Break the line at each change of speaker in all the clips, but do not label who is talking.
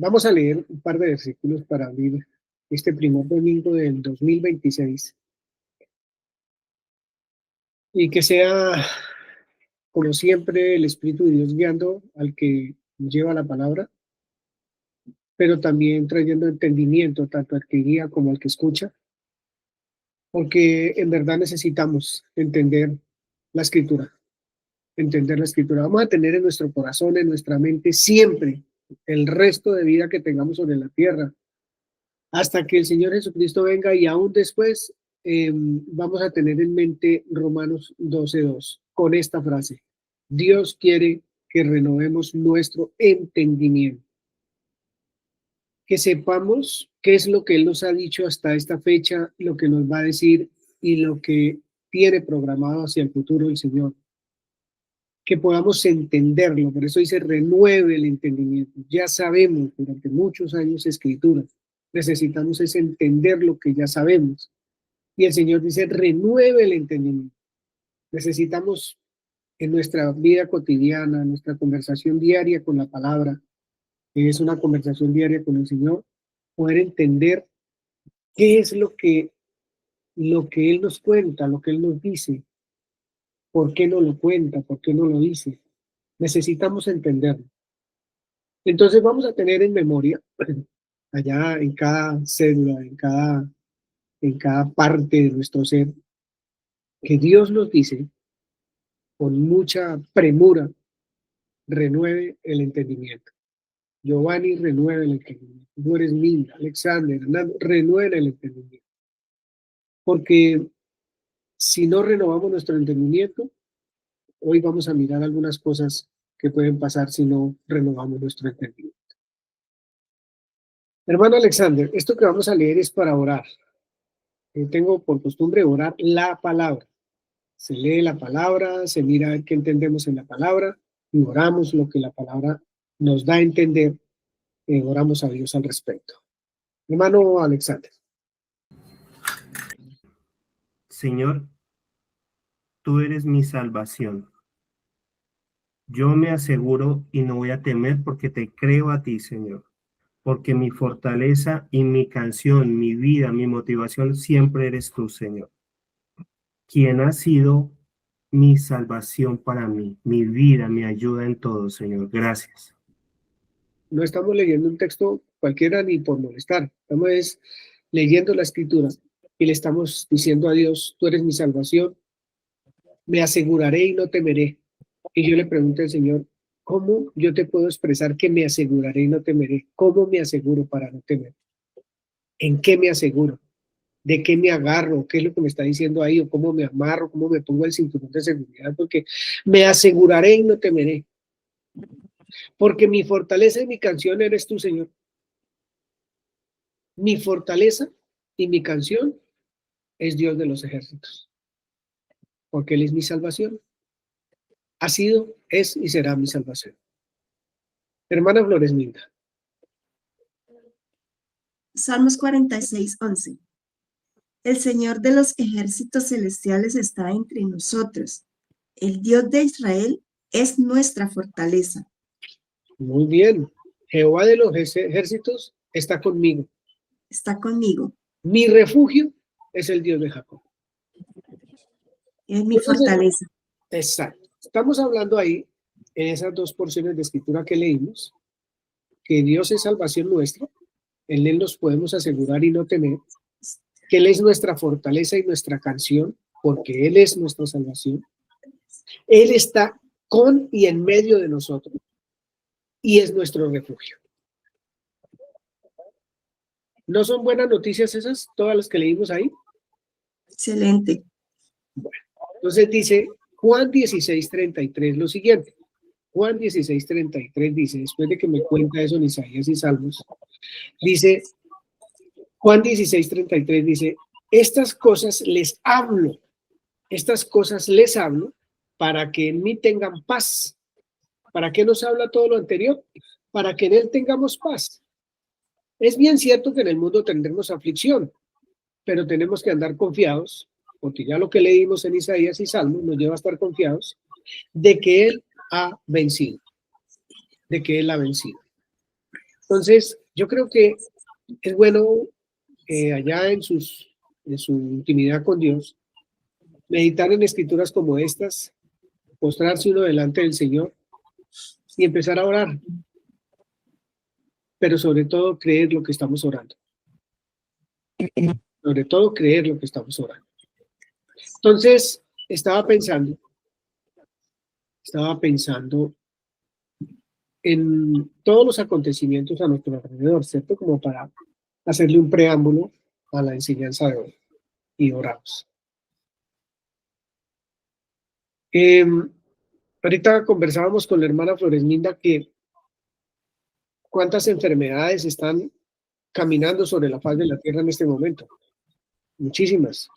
Vamos a leer un par de versículos para abrir este primer domingo del 2026 y que sea, como siempre, el Espíritu de Dios guiando al que lleva la palabra, pero también trayendo entendimiento tanto al que guía como al que escucha, porque en verdad necesitamos la escritura, entender la escritura. Vamos a tener en nuestro corazón, en nuestra mente, siempre el resto de vida que tengamos sobre la tierra, hasta que el Señor Jesucristo venga y aún después vamos a tener en mente Romanos 12:2 con esta frase: Dios quiere que renovemos nuestro entendimiento, que sepamos qué es lo que Él nos ha dicho hasta esta fecha, lo que nos va a decir y lo que tiene programado hacia el futuro el Señor, que podamos entenderlo. Por eso dice renueve el entendimiento. Ya sabemos durante muchos años escritura, necesitamos es entender lo que ya sabemos. Y el Señor dice renueve el entendimiento. Necesitamos en nuestra vida cotidiana, en nuestra conversación diaria con la palabra, que es una conversación diaria con el Señor, poder entender qué es lo que Él nos cuenta, lo que Él nos dice, por qué no lo cuenta, por qué no lo dice. Necesitamos entenderlo. Entonces vamos a tener en memoria, allá en cada célula, en cada parte de nuestro ser, que Dios nos dice con mucha premura, renueve el entendimiento. Giovanni, renueve el entendimiento. Tú eres Linda, Alexander, Hernando, renueve el entendimiento. Porque si no renovamos nuestro entendimiento, hoy vamos a mirar algunas cosas que pueden pasar si no renovamos nuestro entendimiento. Hermano Alexander, esto que vamos a leer es para orar. Tengo por costumbre orar la palabra. Se lee la palabra, se mira qué entendemos en la palabra y oramos lo que la palabra nos da a entender. Oramos a Dios al respecto. Hermano Alexander.
Señor, tú eres mi salvación. Yo me aseguro y no voy a temer porque te creo a ti, Señor. Porque mi fortaleza y mi canción, mi vida, mi motivación siempre eres tú, Señor. Quien ha sido mi salvación para mí, mi vida, mi ayuda en todo, Señor. Gracias.
No estamos leyendo un texto cualquiera ni por molestar. Estamos leyendo la escritura y le estamos diciendo a Dios, tú eres mi salvación, me aseguraré y no temeré. Y yo le pregunto al Señor, ¿cómo yo te puedo expresar que me aseguraré y no temeré? ¿Cómo me aseguro para no temer? ¿En qué me aseguro? ¿De qué me agarro? ¿Qué es lo que me está diciendo ahí? ¿O cómo me amarro? ¿Cómo me pongo el cinturón de seguridad? Porque me aseguraré y no temeré. Porque mi fortaleza y mi canción eres tú, Señor. Mi fortaleza y mi canción es Dios de los ejércitos. Porque Él es mi salvación. Ha sido, es y será mi salvación. Hermana Flores Minda.
Salmos 46:11. El Señor de los ejércitos celestiales está entre nosotros. El Dios de Israel es nuestra fortaleza.
Muy bien. Jehová de los ejércitos está conmigo.
Está conmigo.
Mi refugio es el Dios de Jacob.
Es mi fortaleza.
Exacto. Estamos hablando ahí, en esas dos porciones de escritura que leímos, que Dios es salvación nuestra, en Él nos podemos asegurar y no temer, que Él es nuestra fortaleza y nuestra canción, porque Él es nuestra salvación. Él está con y en medio de nosotros y es nuestro refugio. ¿No son buenas noticias esas, todas las que leímos ahí?
Excelente.
Bueno, entonces dice Juan 16:33 lo siguiente. Juan 16:33 dice, después de que me cuenta eso en Isaías y Salmos, dice, Juan 16:33 dice, estas cosas les hablo para que en mí tengan paz. ¿Para qué nos habla todo lo anterior? Para que en Él tengamos paz. Es bien cierto que en el mundo tendremos aflicción, pero tenemos que andar confiados, porque ya lo que leímos en Isaías y Salmos nos lleva a estar confiados de que Él ha vencido, de que Él ha vencido. Entonces, yo creo que es bueno allá en su intimidad con Dios, meditar en escrituras como estas, postrarse uno delante del Señor y empezar a orar, pero sobre todo creer lo que estamos orando. Sobre todo creer lo que estamos orando. Entonces, estaba pensando en todos los acontecimientos a nuestro alrededor, ¿cierto? Como para hacerle un preámbulo a la enseñanza de hoy y oramos. Ahorita conversábamos con la hermana Floresminda que cuántas enfermedades están caminando sobre la faz de la tierra en este momento. Muchísimas.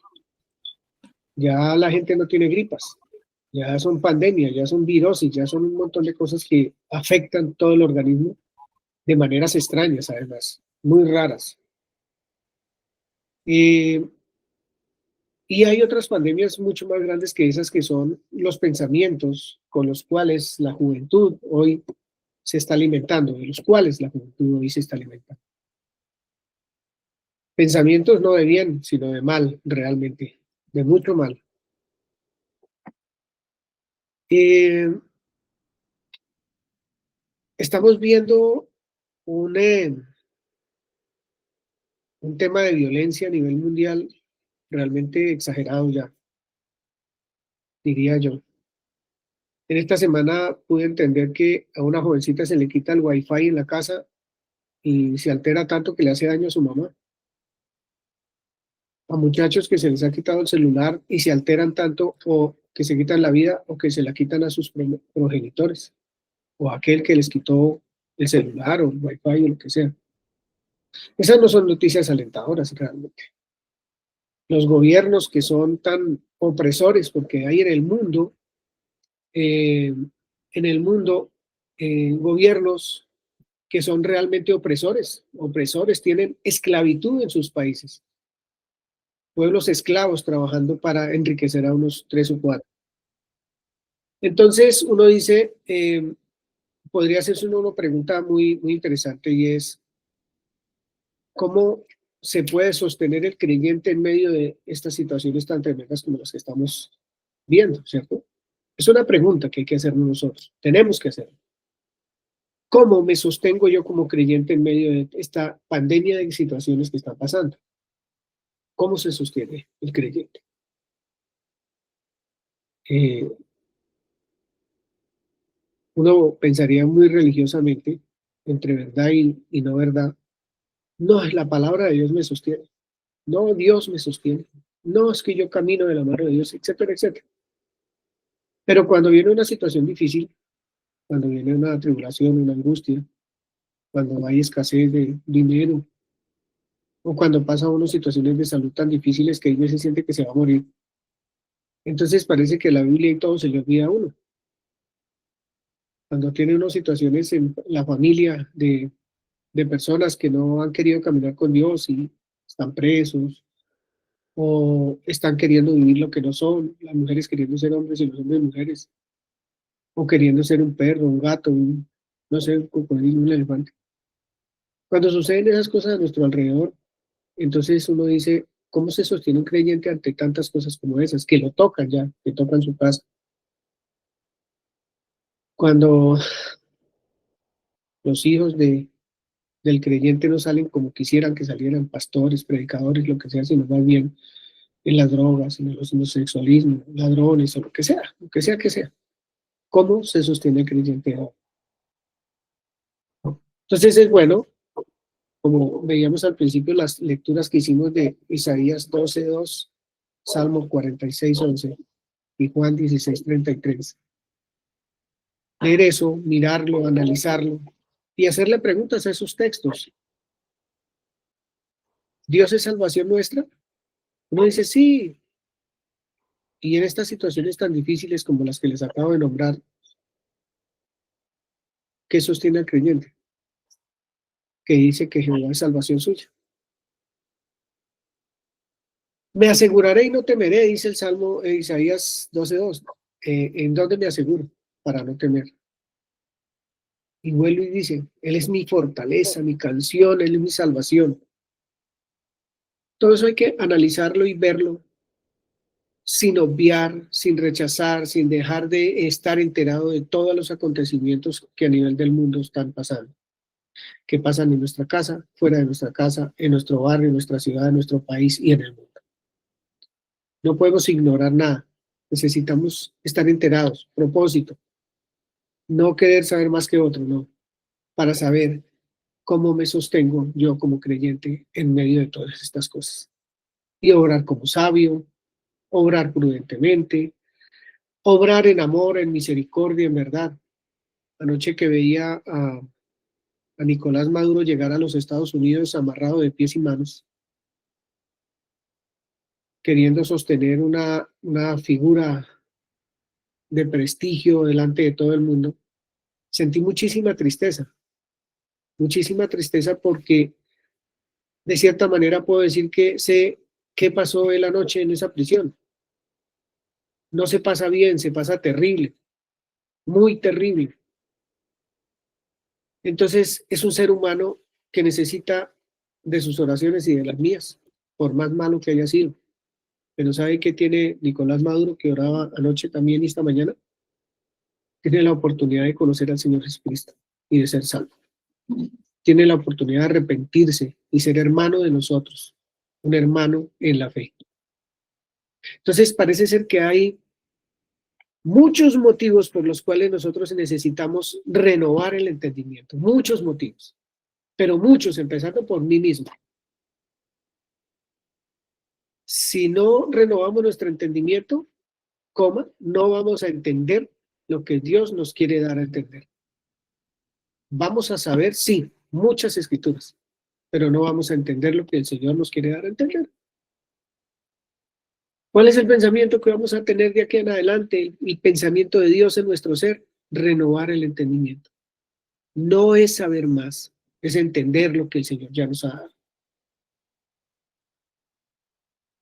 Ya la gente no tiene gripas, ya son pandemias, ya son virosis, ya son un montón de cosas que afectan todo el organismo de maneras extrañas, además, muy raras. Y hay otras pandemias mucho más grandes que esas, que son los pensamientos con los cuales la juventud hoy se está alimentando, de los cuales la juventud hoy se está alimentando. Pensamientos no de bien, sino de mal, realmente, de mucho mal. Estamos viendo un tema de violencia a nivel mundial realmente exagerado ya, diría yo. En esta semana pude entender que a una jovencita se le quita el wifi en la casa y se altera tanto que le hace daño a su mamá. A muchachos que se les ha quitado el celular y se alteran tanto, o que se quitan la vida, o que se la quitan a sus progenitores, o a aquel que les quitó el celular o el wifi o lo que sea. Esas no son noticias alentadoras realmente. Los gobiernos que son tan opresores, porque hay en el mundo gobiernos que son realmente opresores. Opresores tienen esclavitud en sus países. Pueblos esclavos trabajando para enriquecer a unos 3 o 4. Entonces uno dice, podría hacerse una pregunta muy, muy interesante, y es, ¿cómo se puede sostener el creyente en medio de estas situaciones tan tremendas como las que estamos viendo, ¿cierto? Es una pregunta que hay que hacernos nosotros, tenemos que hacerlo. ¿Cómo me sostengo yo como creyente en medio de esta pandemia de situaciones que están pasando? ¿Cómo se sostiene el creyente? Uno pensaría muy religiosamente, entre verdad y no verdad. No, la palabra de Dios me sostiene. No, Dios me sostiene. No, es que yo camino de la mano de Dios, etcétera, etcétera. Pero cuando viene una situación difícil, cuando viene una tribulación, una angustia, cuando hay escasez de dinero, o cuando pasa uno situaciones de salud tan difíciles que a veces siente que se va a morir, entonces parece que la Biblia y todo se le olvida a uno. Cuando tiene unas situaciones en la familia de personas que no han querido caminar con Dios y están presos, o están queriendo vivir lo que no son, las mujeres queriendo ser hombres y los hombres mujeres, o queriendo ser un perro, un gato, no sé, un cocodrilo, un elefante. Cuando suceden esas cosas a nuestro alrededor, entonces uno dice, ¿cómo se sostiene un creyente ante tantas cosas como esas, que lo tocan ya, que tocan su casa? Cuando los hijos del creyente no salen como quisieran que salieran, pastores, predicadores, lo que sea, sino más bien en las drogas, en el homosexualismo, ladrones, o lo que sea que sea. ¿Cómo se sostiene el creyente? Entonces es bueno, como veíamos al principio, las lecturas que hicimos de Isaías 12:2, Salmo 46:11 y Juan 16:33. Leer eso, mirarlo, analizarlo y hacerle preguntas a esos textos. ¿Dios es salvación nuestra? Uno dice sí. Y en estas situaciones tan difíciles como las que les acabo de nombrar, ¿qué sostiene al creyente? Que dice que Jehová es salvación suya. Me aseguraré y no temeré, dice el Salmo Isaías 12:2. ¿En dónde me aseguro para no temer? Y vuelve y dice, Él es mi fortaleza, mi canción, Él es mi salvación. Todo eso hay que analizarlo y verlo sin obviar, sin rechazar, sin dejar de estar enterado de todos los acontecimientos que a nivel del mundo están pasando, que pasan en nuestra casa, fuera de nuestra casa, en nuestro barrio, en nuestra ciudad, en nuestro país y en el mundo. No podemos ignorar nada. Necesitamos estar enterados. Propósito. No querer saber más que otro, no. Para saber cómo me sostengo yo como creyente en medio de todas estas cosas. Y obrar como sabio, obrar prudentemente, obrar en amor, en misericordia, en verdad. Anoche que veía a Nicolás Maduro llegar a los Estados Unidos amarrado de pies y manos, queriendo sostener una figura de prestigio delante de todo el mundo, sentí muchísima tristeza porque de cierta manera puedo decir que sé qué pasó él anoche en esa prisión. No se pasa bien, se pasa terrible, muy terrible. Entonces es un ser humano que necesita de sus oraciones y de las mías, por más malo que haya sido. Pero ¿sabe qué tiene Nicolás Maduro, que oraba anoche también y esta mañana? Tiene la oportunidad de conocer al Señor Jesucristo y de ser salvo. Tiene la oportunidad de arrepentirse y ser hermano de nosotros, un hermano en la fe. Entonces parece ser que hay muchos motivos por los cuales nosotros necesitamos renovar el entendimiento, muchos motivos, pero muchos, empezando por mí mismo. Si no renovamos nuestro entendimiento, no vamos a entender lo que Dios nos quiere dar a entender. Vamos a saber, sí, muchas escrituras, pero no vamos a entender lo que el Señor nos quiere dar a entender. ¿Cuál es el pensamiento que vamos a tener de aquí en adelante? El pensamiento de Dios en nuestro ser, renovar el entendimiento. No es saber más, es entender lo que el Señor ya nos ha dado.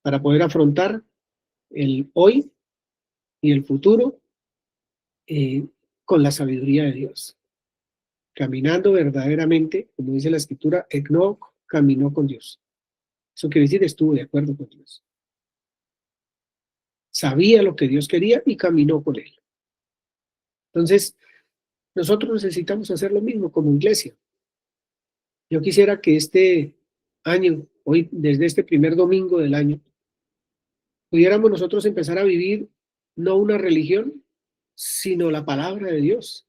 Para poder afrontar el hoy y el futuro con la sabiduría de Dios. Caminando verdaderamente, como dice la Escritura, Enoc caminó con Dios. Eso quiere decir, estuvo de acuerdo con Dios. Sabía lo que Dios quería y caminó con él. Entonces, nosotros necesitamos hacer lo mismo como iglesia. Yo quisiera que este año, hoy, desde este primer domingo del año, pudiéramos nosotros empezar a vivir no una religión, sino la palabra de Dios.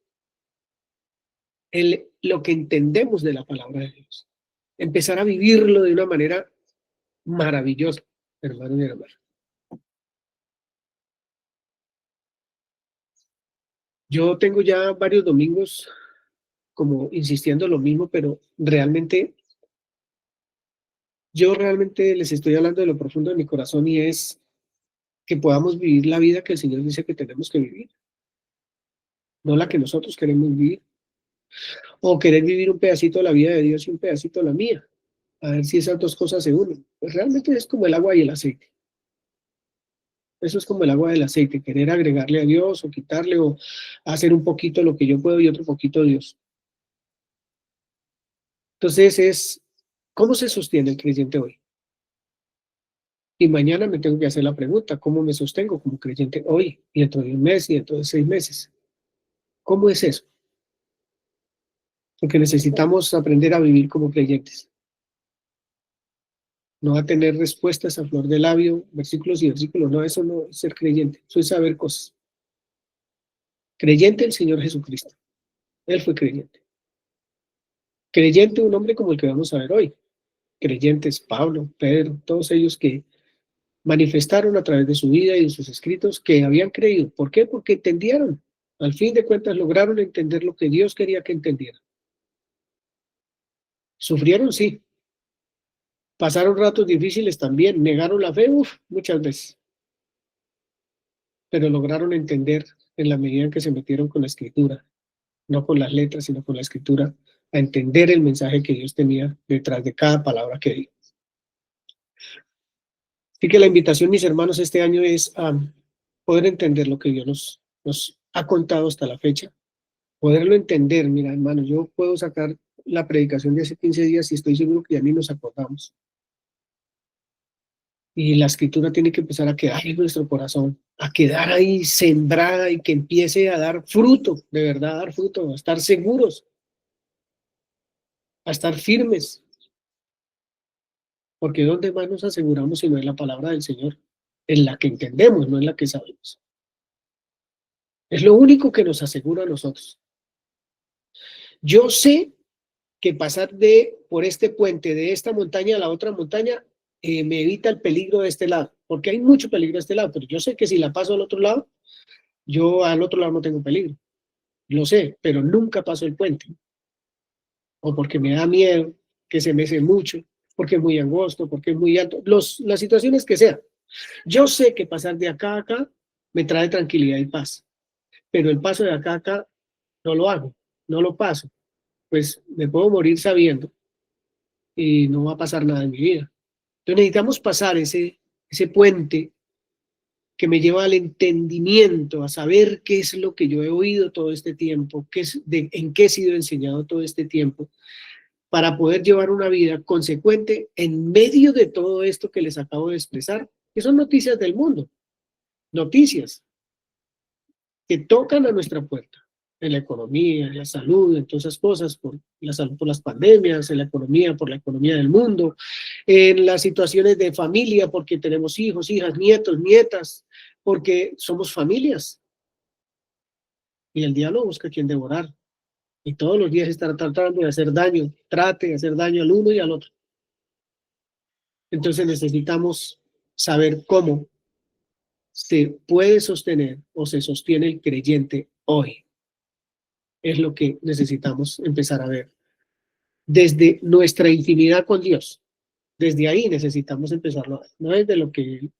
Lo que entendemos de la palabra de Dios. Empezar a vivirlo de una manera maravillosa, hermano y hermana. Yo tengo ya varios domingos como insistiendo lo mismo, pero yo realmente les estoy hablando de lo profundo de mi corazón y es que podamos vivir la vida que el Señor dice que tenemos que vivir, no la que nosotros queremos vivir, o querer vivir un pedacito de la vida de Dios y un pedacito de la mía, a ver si esas dos cosas se unen. Pues realmente es como el agua y el aceite. Eso es como el agua del aceite, querer agregarle a Dios o quitarle o hacer un poquito lo que yo puedo y otro poquito Dios. Entonces ¿cómo se sostiene el creyente hoy? Y mañana me tengo que hacer la pregunta, ¿cómo me sostengo como creyente hoy y dentro de un mes y dentro de 6 meses? ¿Cómo es eso? Porque necesitamos aprender a vivir como creyentes. No a tener respuestas a flor de labio, versículos y versículos. No, eso no es ser creyente, eso es saber cosas. Creyente el Señor Jesucristo. Él fue creyente. Creyente un hombre como el que vamos a ver hoy. Creyentes Pablo, Pedro, todos ellos que manifestaron a través de su vida y de sus escritos que habían creído. ¿Por qué? Porque entendieron. Al fin de cuentas lograron entender lo que Dios quería que entendieran. ¿Sufrieron? Sí. ¿Pasaron ratos difíciles también? ¿Negaron la fe? Muchas veces. Pero lograron entender en la medida en que se metieron con la escritura, no con las letras, sino con la escritura, a entender el mensaje que Dios tenía detrás de cada palabra que dijo. Así que la invitación, mis hermanos, este año es a poder entender lo que Dios nos ha contado hasta la fecha, poderlo entender. Mira, hermano, yo puedo sacar la predicación de hace 15 días y estoy seguro que ya ni nos acordamos. Y la escritura tiene que empezar a quedar en nuestro corazón, a quedar ahí sembrada y que empiece a dar fruto, de verdad, a dar fruto, a estar seguros, a estar firmes. Porque ¿dónde más nos aseguramos si no es la palabra del Señor? En la que entendemos, no en la que sabemos. Es lo único que nos asegura a nosotros. Yo sé que pasar por este puente, de esta montaña a la otra montaña, me evita el peligro de este lado, porque hay mucho peligro de este lado, pero yo sé que si la paso al otro lado, yo al otro lado no tengo peligro. Lo sé, pero nunca paso el puente. O porque me da miedo, que se mece mucho, porque es muy angosto, porque es muy alto, las situaciones que sean. Yo sé que pasar de acá a acá me trae tranquilidad y paz, pero el paso de acá a acá no lo hago, no lo paso. Pues me puedo morir sabiendo y no va a pasar nada en mi vida. Entonces necesitamos pasar ese puente que me lleva al entendimiento, a saber qué es lo que yo he oído todo este tiempo, en qué he sido enseñado todo este tiempo, para poder llevar una vida consecuente en medio de todo esto que les acabo de expresar, que son noticias del mundo, noticias que tocan a nuestra puerta, en la economía, en la salud, en todas esas cosas, por la salud por las pandemias, en la economía por la economía del mundo, en las situaciones de familia, porque tenemos hijos, hijas, nietos, nietas, porque somos familias. Y el diablo busca a quien devorar. Y todos los días está tratando de hacer daño, trate de hacer daño al uno y al otro. Entonces necesitamos saber cómo se puede sostener o se sostiene el creyente hoy. Es lo que necesitamos empezar a ver. Desde nuestra intimidad con Dios. Desde ahí necesitamos empezarlo a ver. No desde lo que el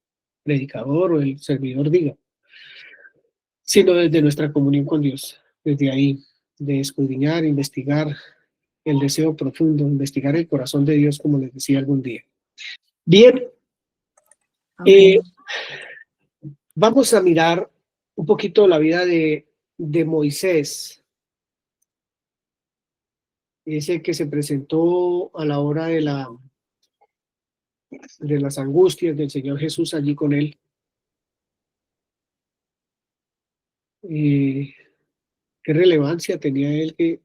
predicador o el servidor diga, sino desde nuestra comunión con Dios. Desde ahí, de escudriñar, investigar el deseo profundo, investigar el corazón de Dios, como les decía algún día. Bien, vamos a mirar un poquito la vida de Moisés, ese que se presentó a la hora de las angustias del Señor Jesús allí con él. ¿Qué relevancia tenía él que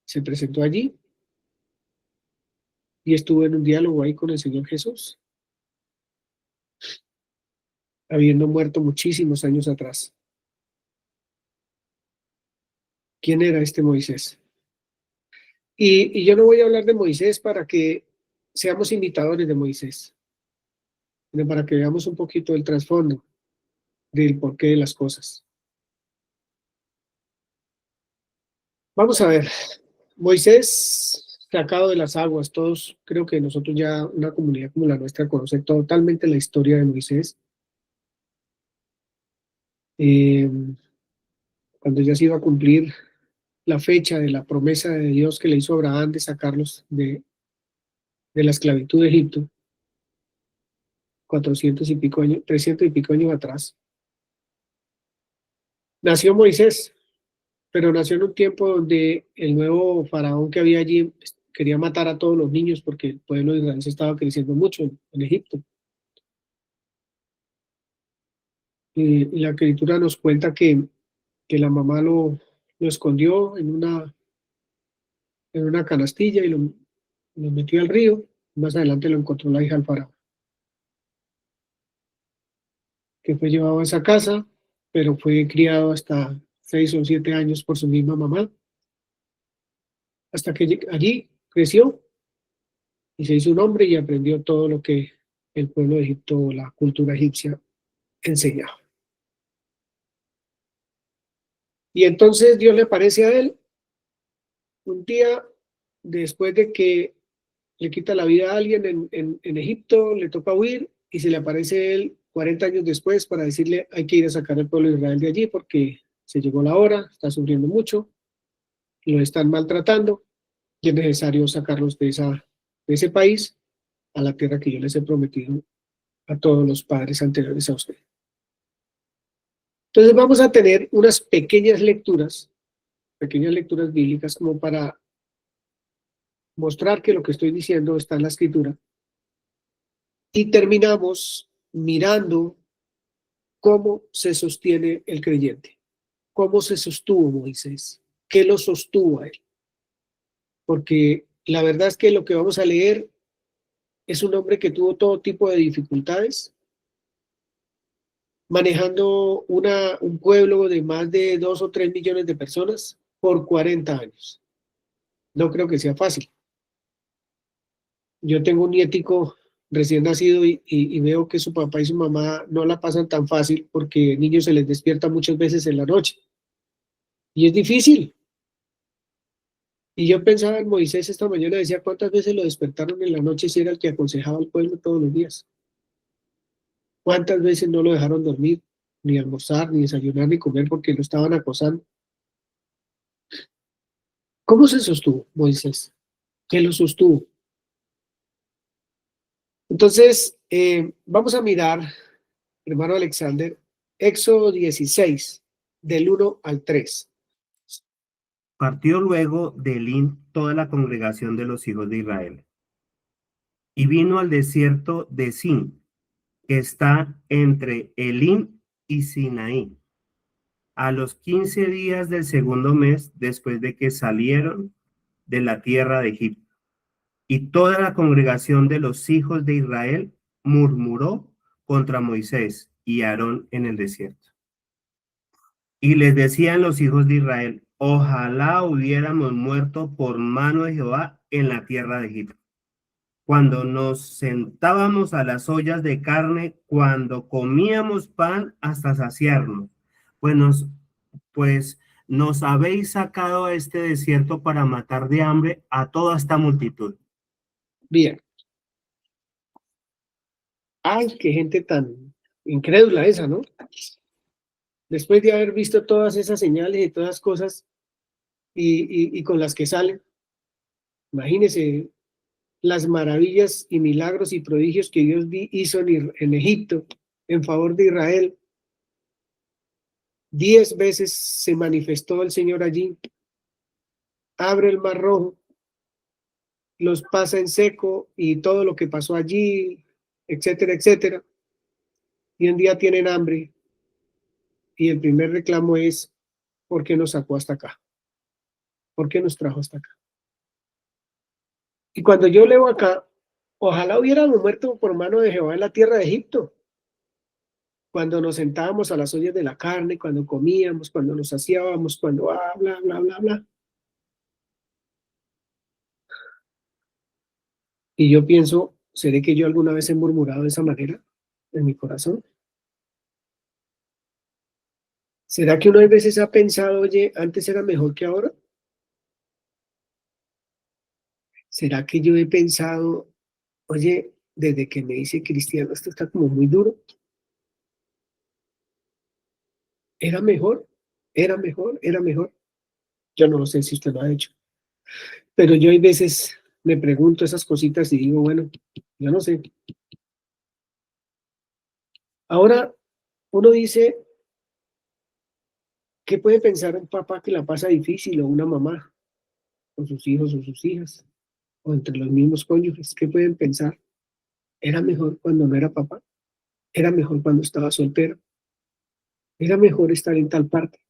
se presentó allí y estuvo en un diálogo ahí con el Señor Jesús, habiendo muerto muchísimos años atrás? ¿Quién era este Moisés? Y yo no voy a hablar de Moisés para que seamos imitadores de Moisés, sino para que veamos un poquito el trasfondo del porqué de las cosas. Vamos a ver, Moisés sacado de las aguas. Todos, creo que nosotros ya, una comunidad como la nuestra, conoce totalmente la historia de Moisés. Cuando ya se iba a cumplir la fecha de la promesa de Dios que le hizo a Abraham de sacarlos de la esclavitud de Egipto, 400 y pico años, 300 y pico años atrás, nació Moisés, pero nació en un tiempo donde el nuevo faraón que había allí quería matar a todos los niños porque el pueblo de Israel se estaba creciendo mucho en Egipto. Y la escritura nos cuenta que la mamá lo escondió en una canastilla y lo metió al río. Más adelante lo encontró la hija del faraón, que fue llevado a esa casa, pero fue criado hasta 6 o 7 años por su misma mamá, hasta que allí creció y se hizo un hombre y aprendió todo lo que el pueblo de Egipto, la cultura egipcia, enseñaba. Y entonces Dios le aparece a él un día después de que le quita la vida a alguien en Egipto, le toca huir y se le aparece él 40 años después para decirle: hay que ir a sacar al pueblo de Israel de allí porque se llegó la hora, está sufriendo mucho, lo están maltratando y es necesario sacarlos de ese país a la tierra que yo les he prometido a todos los padres anteriores a usted. Entonces vamos a tener unas pequeñas lecturas bíblicas como para mostrar que lo que estoy diciendo está en la escritura. Y terminamos mirando cómo se sostiene el creyente, cómo se sostuvo Moisés, qué lo sostuvo a él. Porque la verdad es que lo que vamos a leer es un hombre que tuvo todo tipo de dificultades, manejando un pueblo de más de 2 o 3 millones de personas por 40 años. No creo que sea fácil. Yo tengo un nietico recién nacido y veo que su papá y su mamá no la pasan tan fácil porque el niño se les despierta muchas veces en la noche. Y es difícil. Y yo pensaba en Moisés esta mañana, decía, ¿cuántas veces lo despertaron en la noche si era el que aconsejaba al pueblo todos los días? ¿Cuántas veces no lo dejaron dormir, ni almorzar, ni desayunar, ni comer porque lo estaban acosando? ¿Cómo se sostuvo Moisés? ¿Qué lo sostuvo? Entonces, vamos a mirar, hermano Alexander, Éxodo 16, del 1 al 3.
Partió luego de Elín toda la congregación de los hijos de Israel, y vino al desierto de Sin, que está entre Elín y Sinaí, a los 15 días del segundo mes después de que salieron de la tierra de Egipto. Y toda la congregación de los hijos de Israel murmuró contra Moisés y Aarón en el desierto. Y les decían los hijos de Israel, ojalá hubiéramos muerto por mano de Jehová en la tierra de Egipto, cuando nos sentábamos a las ollas de carne, cuando comíamos pan hasta saciarnos. Pues nos habéis sacado a este desierto para matar de hambre a toda esta multitud.
Bien. Ay, qué gente tan incrédula esa, ¿no? Después de haber visto todas esas señales y todas las cosas y con las que salen, imagínense las maravillas y milagros y prodigios que Dios hizo en Egipto en favor de Israel. 10 veces se manifestó el Señor allí, abre el mar rojo, los pasa en seco y todo lo que pasó allí, etcétera, etcétera. Y un día tienen hambre y el primer reclamo es, ¿por qué nos sacó hasta acá? ¿Por qué nos trajo hasta acá? Y cuando yo leo acá, ojalá hubiéramos muerto por mano de Jehová en la tierra de Egipto. Cuando nos sentábamos a las ollas de la carne, cuando comíamos, cuando nos saciábamos, cuando bla, bla, bla, bla. Y yo pienso, ¿seré que yo alguna vez he murmurado de esa manera en mi corazón? ¿Será que uno a veces ha pensado, oye, antes era mejor que ahora? ¿Será que yo he pensado, oye, desde que me hice cristiano, esto está como muy duro? ¿Era mejor? ¿Era mejor? ¿Era mejor? Yo no lo sé si usted lo ha hecho. Pero yo hay veces me pregunto esas cositas y digo, bueno, yo no sé. Ahora, uno dice, ¿qué puede pensar un papá que la pasa difícil o una mamá con sus hijos o sus hijas o entre los mismos cónyuges? ¿Qué pueden pensar? ¿Era mejor cuando no era papá? ¿Era mejor cuando estaba soltero? ¿Era mejor estar en tal parte?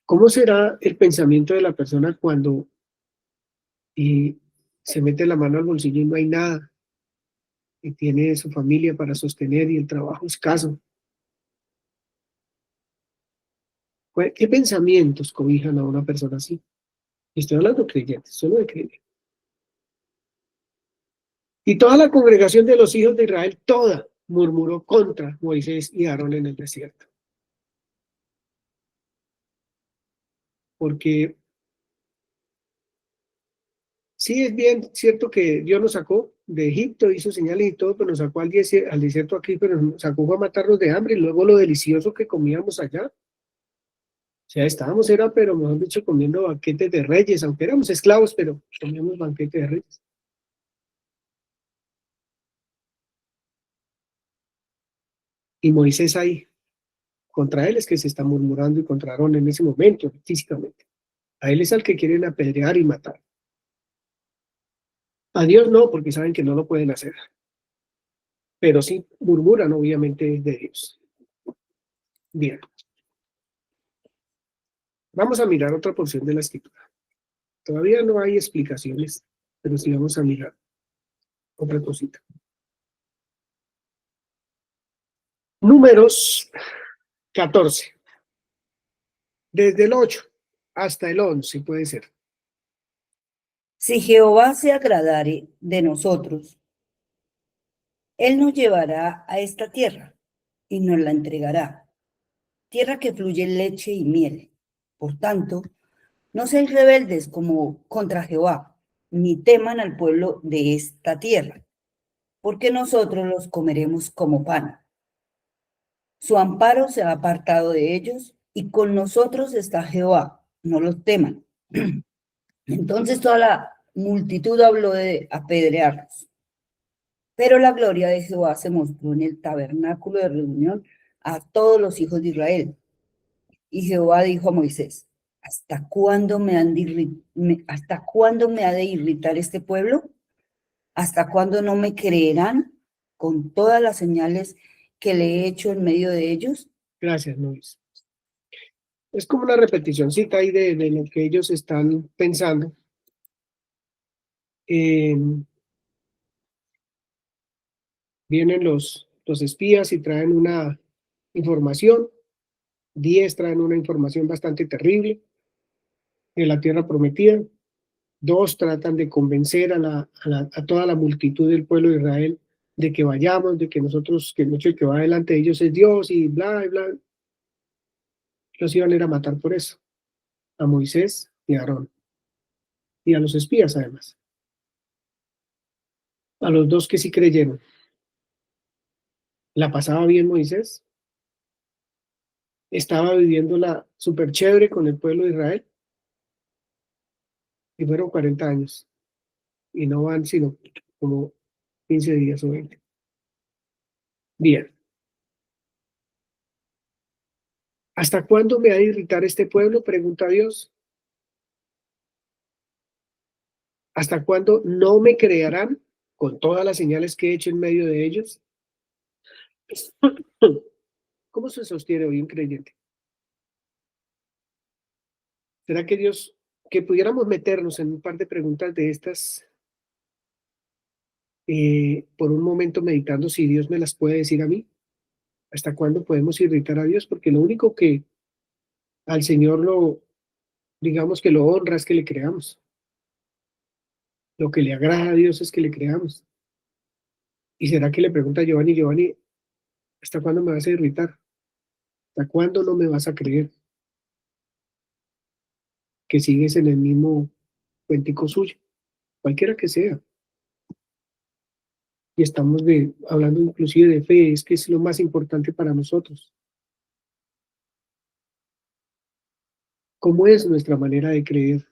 ¿Cómo será el pensamiento de la persona cuando se mete la mano al bolsillo y no hay nada? Y tiene su familia para sostener y el trabajo escaso. ¿Qué pensamientos cobijan a una persona así? Estoy hablando de creyentes, solo de creyentes. Y toda la congregación de los hijos de Israel, toda, murmuró contra Moisés y Aarón en el desierto. Porque sí es bien cierto que Dios nos sacó de Egipto, hizo señales y todo, pero nos sacó al desierto aquí, pero nos sacó a matarnos de hambre y luego lo delicioso que comíamos allá. O sea, estábamos, pero mejor dicho, comiendo banquetes de reyes, aunque éramos esclavos, pero comíamos banquetes de reyes. Y Moisés ahí, contra él es que se está murmurando y contra Aarón en ese momento, físicamente. A él es al que quieren apedrear y matar. A Dios no, porque saben que no lo pueden hacer. Pero sí murmuran, obviamente, de Dios. Bien. Vamos a mirar otra porción de la escritura. Todavía no hay explicaciones, pero sí vamos a mirar otra cosita. Números 14. Desde el 8 hasta el 11 puede ser.
Si Jehová se agradare de nosotros, Él nos llevará a esta tierra y nos la entregará, tierra que fluye leche y miel. Por tanto, no seáis rebeldes como contra Jehová, ni teman al pueblo de esta tierra, porque nosotros los comeremos como pan. Su amparo se ha apartado de ellos, y con nosotros está Jehová, no los teman. Entonces toda la multitud habló de apedrearlos. Pero la gloria de Jehová se mostró en el tabernáculo de reunión a todos los hijos de Israel. Y Jehová dijo a Moisés: ¿Hasta cuándo me ha de irritar este pueblo? ¿Hasta cuándo no me creerán con todas las señales que le he hecho en medio de ellos?
Gracias, Luis. Es como una repeticióncita ahí de lo que ellos están pensando. Vienen los espías y traen una información. 10 traen una información bastante terrible de la tierra prometida. 2 tratan de convencer a toda la multitud del pueblo de Israel de que vayamos, de que nosotros, que mucho el que va delante de ellos es Dios y bla, y bla. Los iban a ir a matar por eso, a Moisés y a Aarón, y a los espías además. A los 2 que sí creyeron. ¿La pasaba bien Moisés? ¿Estaba viviéndola súper chévere con el pueblo de Israel? Y fueron 40 años. Y no van sino como 15 días o 20. Bien. ¿Hasta cuándo me ha de irritar este pueblo? Pregunta Dios. ¿Hasta cuándo no me creerán con todas las señales que he hecho en medio de ellos? ¿Cómo se sostiene hoy un creyente? ¿Será que Dios, que pudiéramos meternos en un par de preguntas de estas, por un momento meditando si Dios me las puede decir a mí? ¿Hasta cuándo podemos irritar a Dios? Porque lo único que al Señor digamos que lo honra es que le creamos. Lo que le agrada a Dios es que le creamos. ¿Y será que le pregunta a Giovanni, ¿hasta cuándo me vas a irritar? ¿Hasta cuándo no me vas a creer? Que sigues en el mismo cuentico suyo, cualquiera que sea. Y estamos hablando inclusive de fe, es que es lo más importante para nosotros. ¿Cómo es nuestra manera de creer?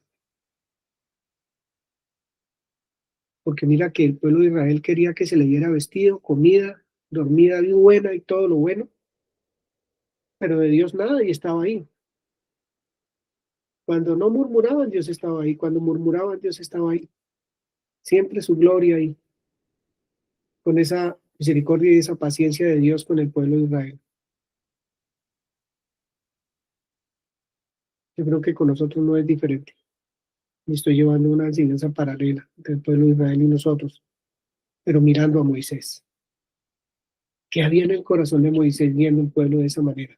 Porque mira que el pueblo de Israel quería que se le diera vestido, comida, dormida bien buena y todo lo bueno, pero de Dios nada y estaba ahí. Cuando no murmuraban, Dios estaba ahí. Cuando murmuraban, Dios estaba ahí. Siempre su gloria ahí, con esa misericordia y esa paciencia de Dios con el pueblo de Israel. Yo creo que con nosotros no es diferente. Y estoy llevando una enseñanza paralela entre el pueblo de Israel y nosotros, pero mirando a Moisés. ¿Qué había en el corazón de Moisés viendo el pueblo de esa manera?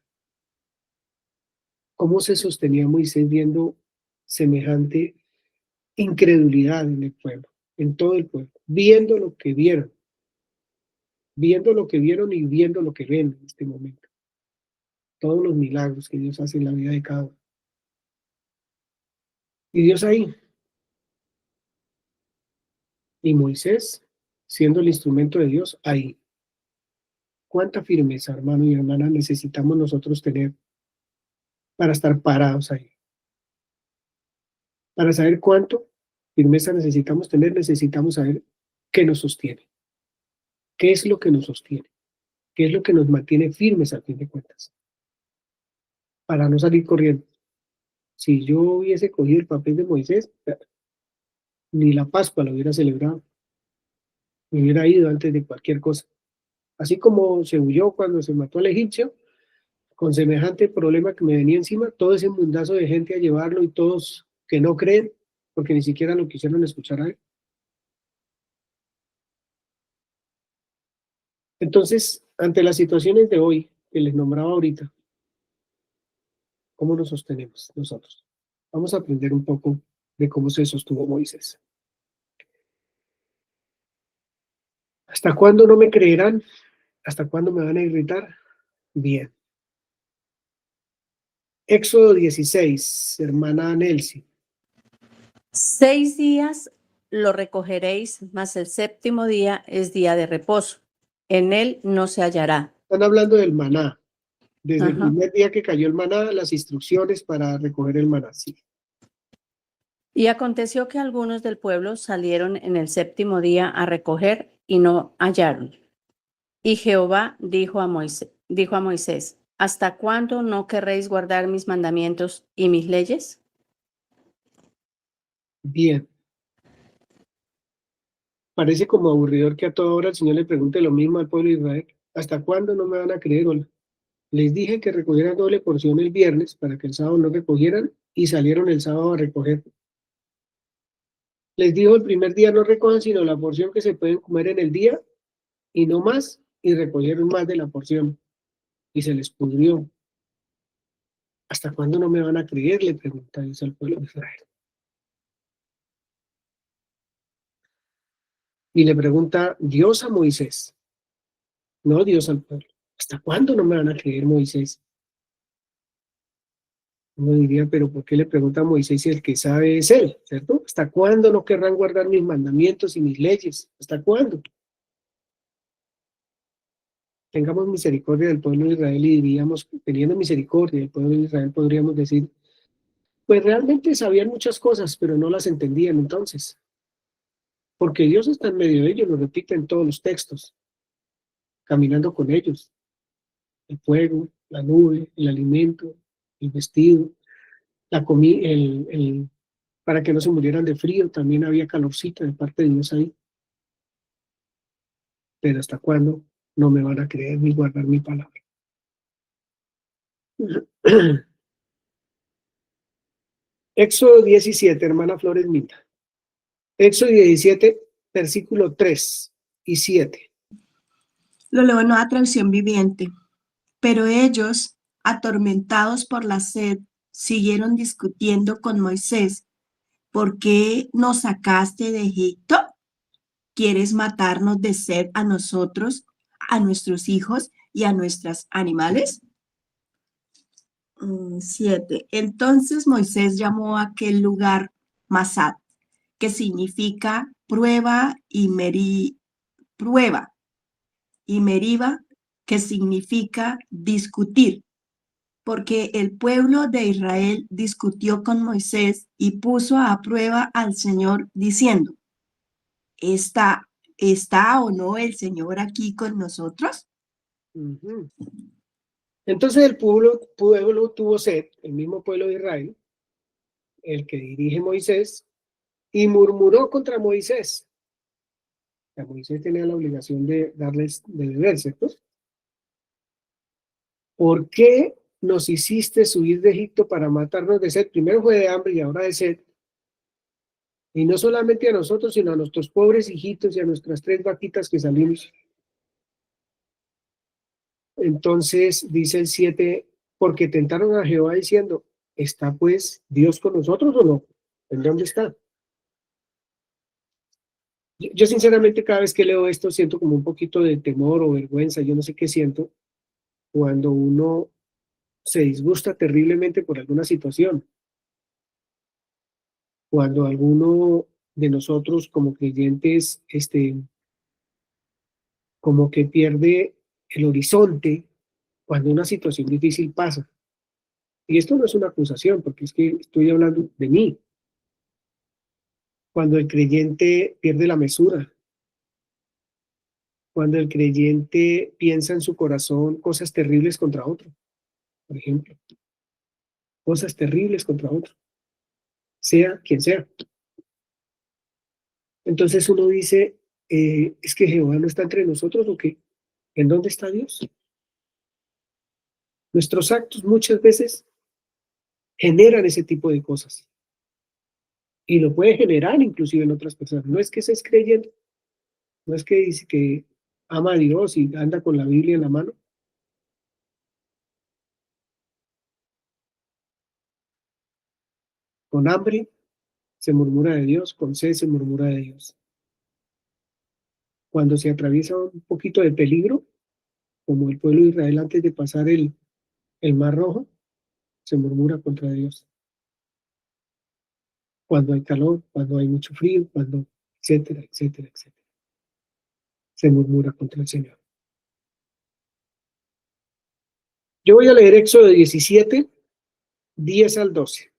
¿Cómo se sostenía Moisés viendo semejante incredulidad en el pueblo, en todo el pueblo, viendo lo que vieron y viendo lo que ven en este momento? Todos los milagros que Dios hace en la vida de cada uno. Y Dios ahí. Y Moisés, siendo el instrumento de Dios, ahí. ¿Cuánta firmeza, hermano y hermana, necesitamos nosotros tener para estar parados ahí? Para saber cuánto firmeza necesitamos tener, necesitamos saber qué nos sostiene. ¿Qué es lo que nos sostiene? ¿Qué es lo que nos mantiene firmes al fin de cuentas? Para no salir corriendo. Si yo hubiese cogido el papel de Moisés, ni la Pascua lo hubiera celebrado. Me hubiera ido antes de cualquier cosa. Así como se huyó cuando se mató al egipcio, con semejante problema que me venía encima, todo ese mundazo de gente a llevarlo y todos que no creen, porque ni siquiera lo quisieron escuchar a él. Entonces, ante las situaciones de hoy, que les nombraba ahorita, ¿cómo nos sostenemos nosotros? Vamos a aprender un poco de cómo se sostuvo Moisés. ¿Hasta cuándo no me creerán? ¿Hasta cuándo me van a irritar? Bien. Éxodo 16, hermana Nelcy.
6 días lo recogeréis, mas el séptimo día es día de reposo. En él no se hallará.
Están hablando del maná. Desde el
Ajá.
primer día que cayó el maná, las instrucciones para recoger el maná. Sí.
Y aconteció que algunos del pueblo salieron en el séptimo día a recoger y no hallaron. Y Jehová dijo a Moisés, ¿hasta cuándo no querréis guardar mis mandamientos y mis leyes?
Bien. Parece como aburridor que a toda hora el Señor le pregunte lo mismo al pueblo de Israel. ¿Hasta cuándo no me van a creer? Hola. Les dije que recogieran doble porción el viernes para que el sábado no recogieran y salieron el sábado a recoger. Les dijo el primer día no recojan sino la porción que se pueden comer en el día y no más, y recogieron más de la porción y se les pudrió. ¿Hasta cuándo no me van a creer? Le pregunta Dios al pueblo de Israel. Y le pregunta Dios a Moisés, no Dios al pueblo. ¿Hasta cuándo no me van a creer, Moisés? Uno diría, pero ¿por qué le pregunta a Moisés si el que sabe es él? ¿Cierto? ¿Hasta cuándo no querrán guardar mis mandamientos y mis leyes? ¿Hasta cuándo? Tengamos misericordia del pueblo de Israel y diríamos, teniendo misericordia del pueblo de Israel, podríamos decir, pues realmente sabían muchas cosas, pero no las entendían entonces. Porque Dios está en medio de ellos, lo repite en todos los textos, caminando con ellos. El fuego, la nube, el alimento, el vestido, la comida, para que no se murieran de frío, también había calorcita de parte de Dios ahí. Pero ¿hasta cuándo no me van a creer ni guardar mi palabra? Éxodo 17, hermana Flores Minta. Éxodo 17, versículo 3 y 7.
Lo leo en Nueva Traducción Viviente. Pero ellos, atormentados por la sed, siguieron discutiendo con Moisés. ¿Por qué nos sacaste de Egipto? ¿Quieres matarnos de sed a nosotros, a nuestros hijos y a nuestros animales? 7. Entonces Moisés llamó a aquel lugar Masat, que significa prueba, y Meriba, que significa discutir, porque el pueblo de Israel discutió con Moisés y puso a prueba al Señor diciendo, ¿está o no el Señor aquí con nosotros?
Uh-huh. Entonces el pueblo tuvo sed, el mismo pueblo de Israel, el que dirige Moisés, y murmuró contra Moisés. O sea, Moisés tenía la obligación de darles de beber, ¿cierto? ¿Por qué nos hiciste subir de Egipto para matarnos de sed? Primero fue de hambre y ahora de sed. Y no solamente a nosotros, sino a nuestros pobres hijitos y a nuestras 3 vaquitas que salimos. Entonces dice el 7, porque tentaron a Jehová diciendo, ¿está pues Dios con nosotros o no? ¿En dónde está? Yo sinceramente cada vez que leo esto siento como un poquito de temor o vergüenza, yo no sé qué siento, cuando uno se disgusta terriblemente por alguna situación, cuando alguno de nosotros como creyentes, como que pierde el horizonte cuando una situación difícil pasa. Y esto no es una acusación, porque es que estoy hablando de mí. Cuando el creyente pierde la mesura, Cuando el creyente piensa en su corazón cosas terribles contra otro, por ejemplo, cosas terribles contra otro, sea quien sea. Entonces uno dice, ¿es que Jehová no está entre nosotros o qué? ¿En dónde está Dios? Nuestros actos muchas veces generan ese tipo de cosas. Y lo puede generar inclusive en otras personas. No es que se es creyente, no es que dice que ama a Dios y anda con la Biblia en la mano. Con hambre se murmura de Dios, con sed se murmura de Dios. Cuando se atraviesa un poquito de peligro, como el pueblo de Israel antes de pasar el Mar Rojo, se murmura contra Dios. Cuando hay calor, cuando hay mucho frío, cuando, etcétera, etcétera, etcétera. Se murmura contra el Señor. Yo voy a leer Éxodo 17, 10 al 12.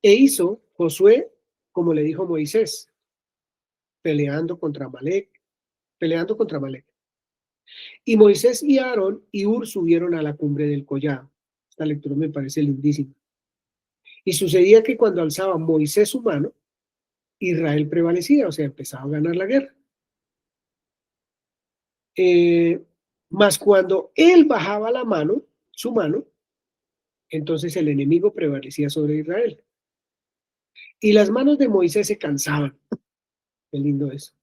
E hizo Josué como le dijo Moisés, peleando contra Amalec. Y Moisés y Aarón y Hur subieron a la cumbre del collado. Esta lectura me parece lindísima. Y sucedía que cuando alzaba Moisés su mano, Israel prevalecía, o sea, empezaba a ganar la guerra. Mas cuando él bajaba la mano, su mano, entonces el enemigo prevalecía sobre Israel. Y las manos de Moisés se cansaban. Qué lindo eso.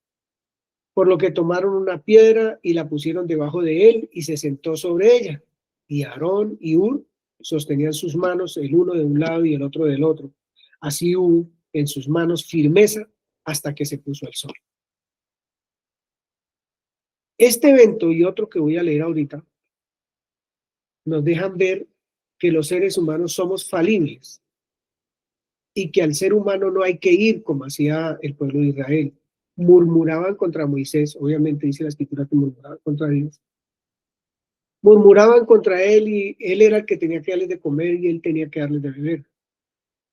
Por lo que tomaron una piedra y la pusieron debajo de él y se sentó sobre ella. Y Aarón y Hur sostenían sus manos, el uno de un lado y el otro del otro. Así hubo en sus manos firmeza hasta que se puso el sol. Este evento y otro que voy a leer ahorita nos dejan ver que los seres humanos somos falibles y que al ser humano no hay que ir como hacía el pueblo de Israel. Murmuraban contra Moisés, obviamente dice la escritura que murmuraban contra Dios. Murmuraban contra él y él era el que tenía que darles de comer y él tenía que darles de beber.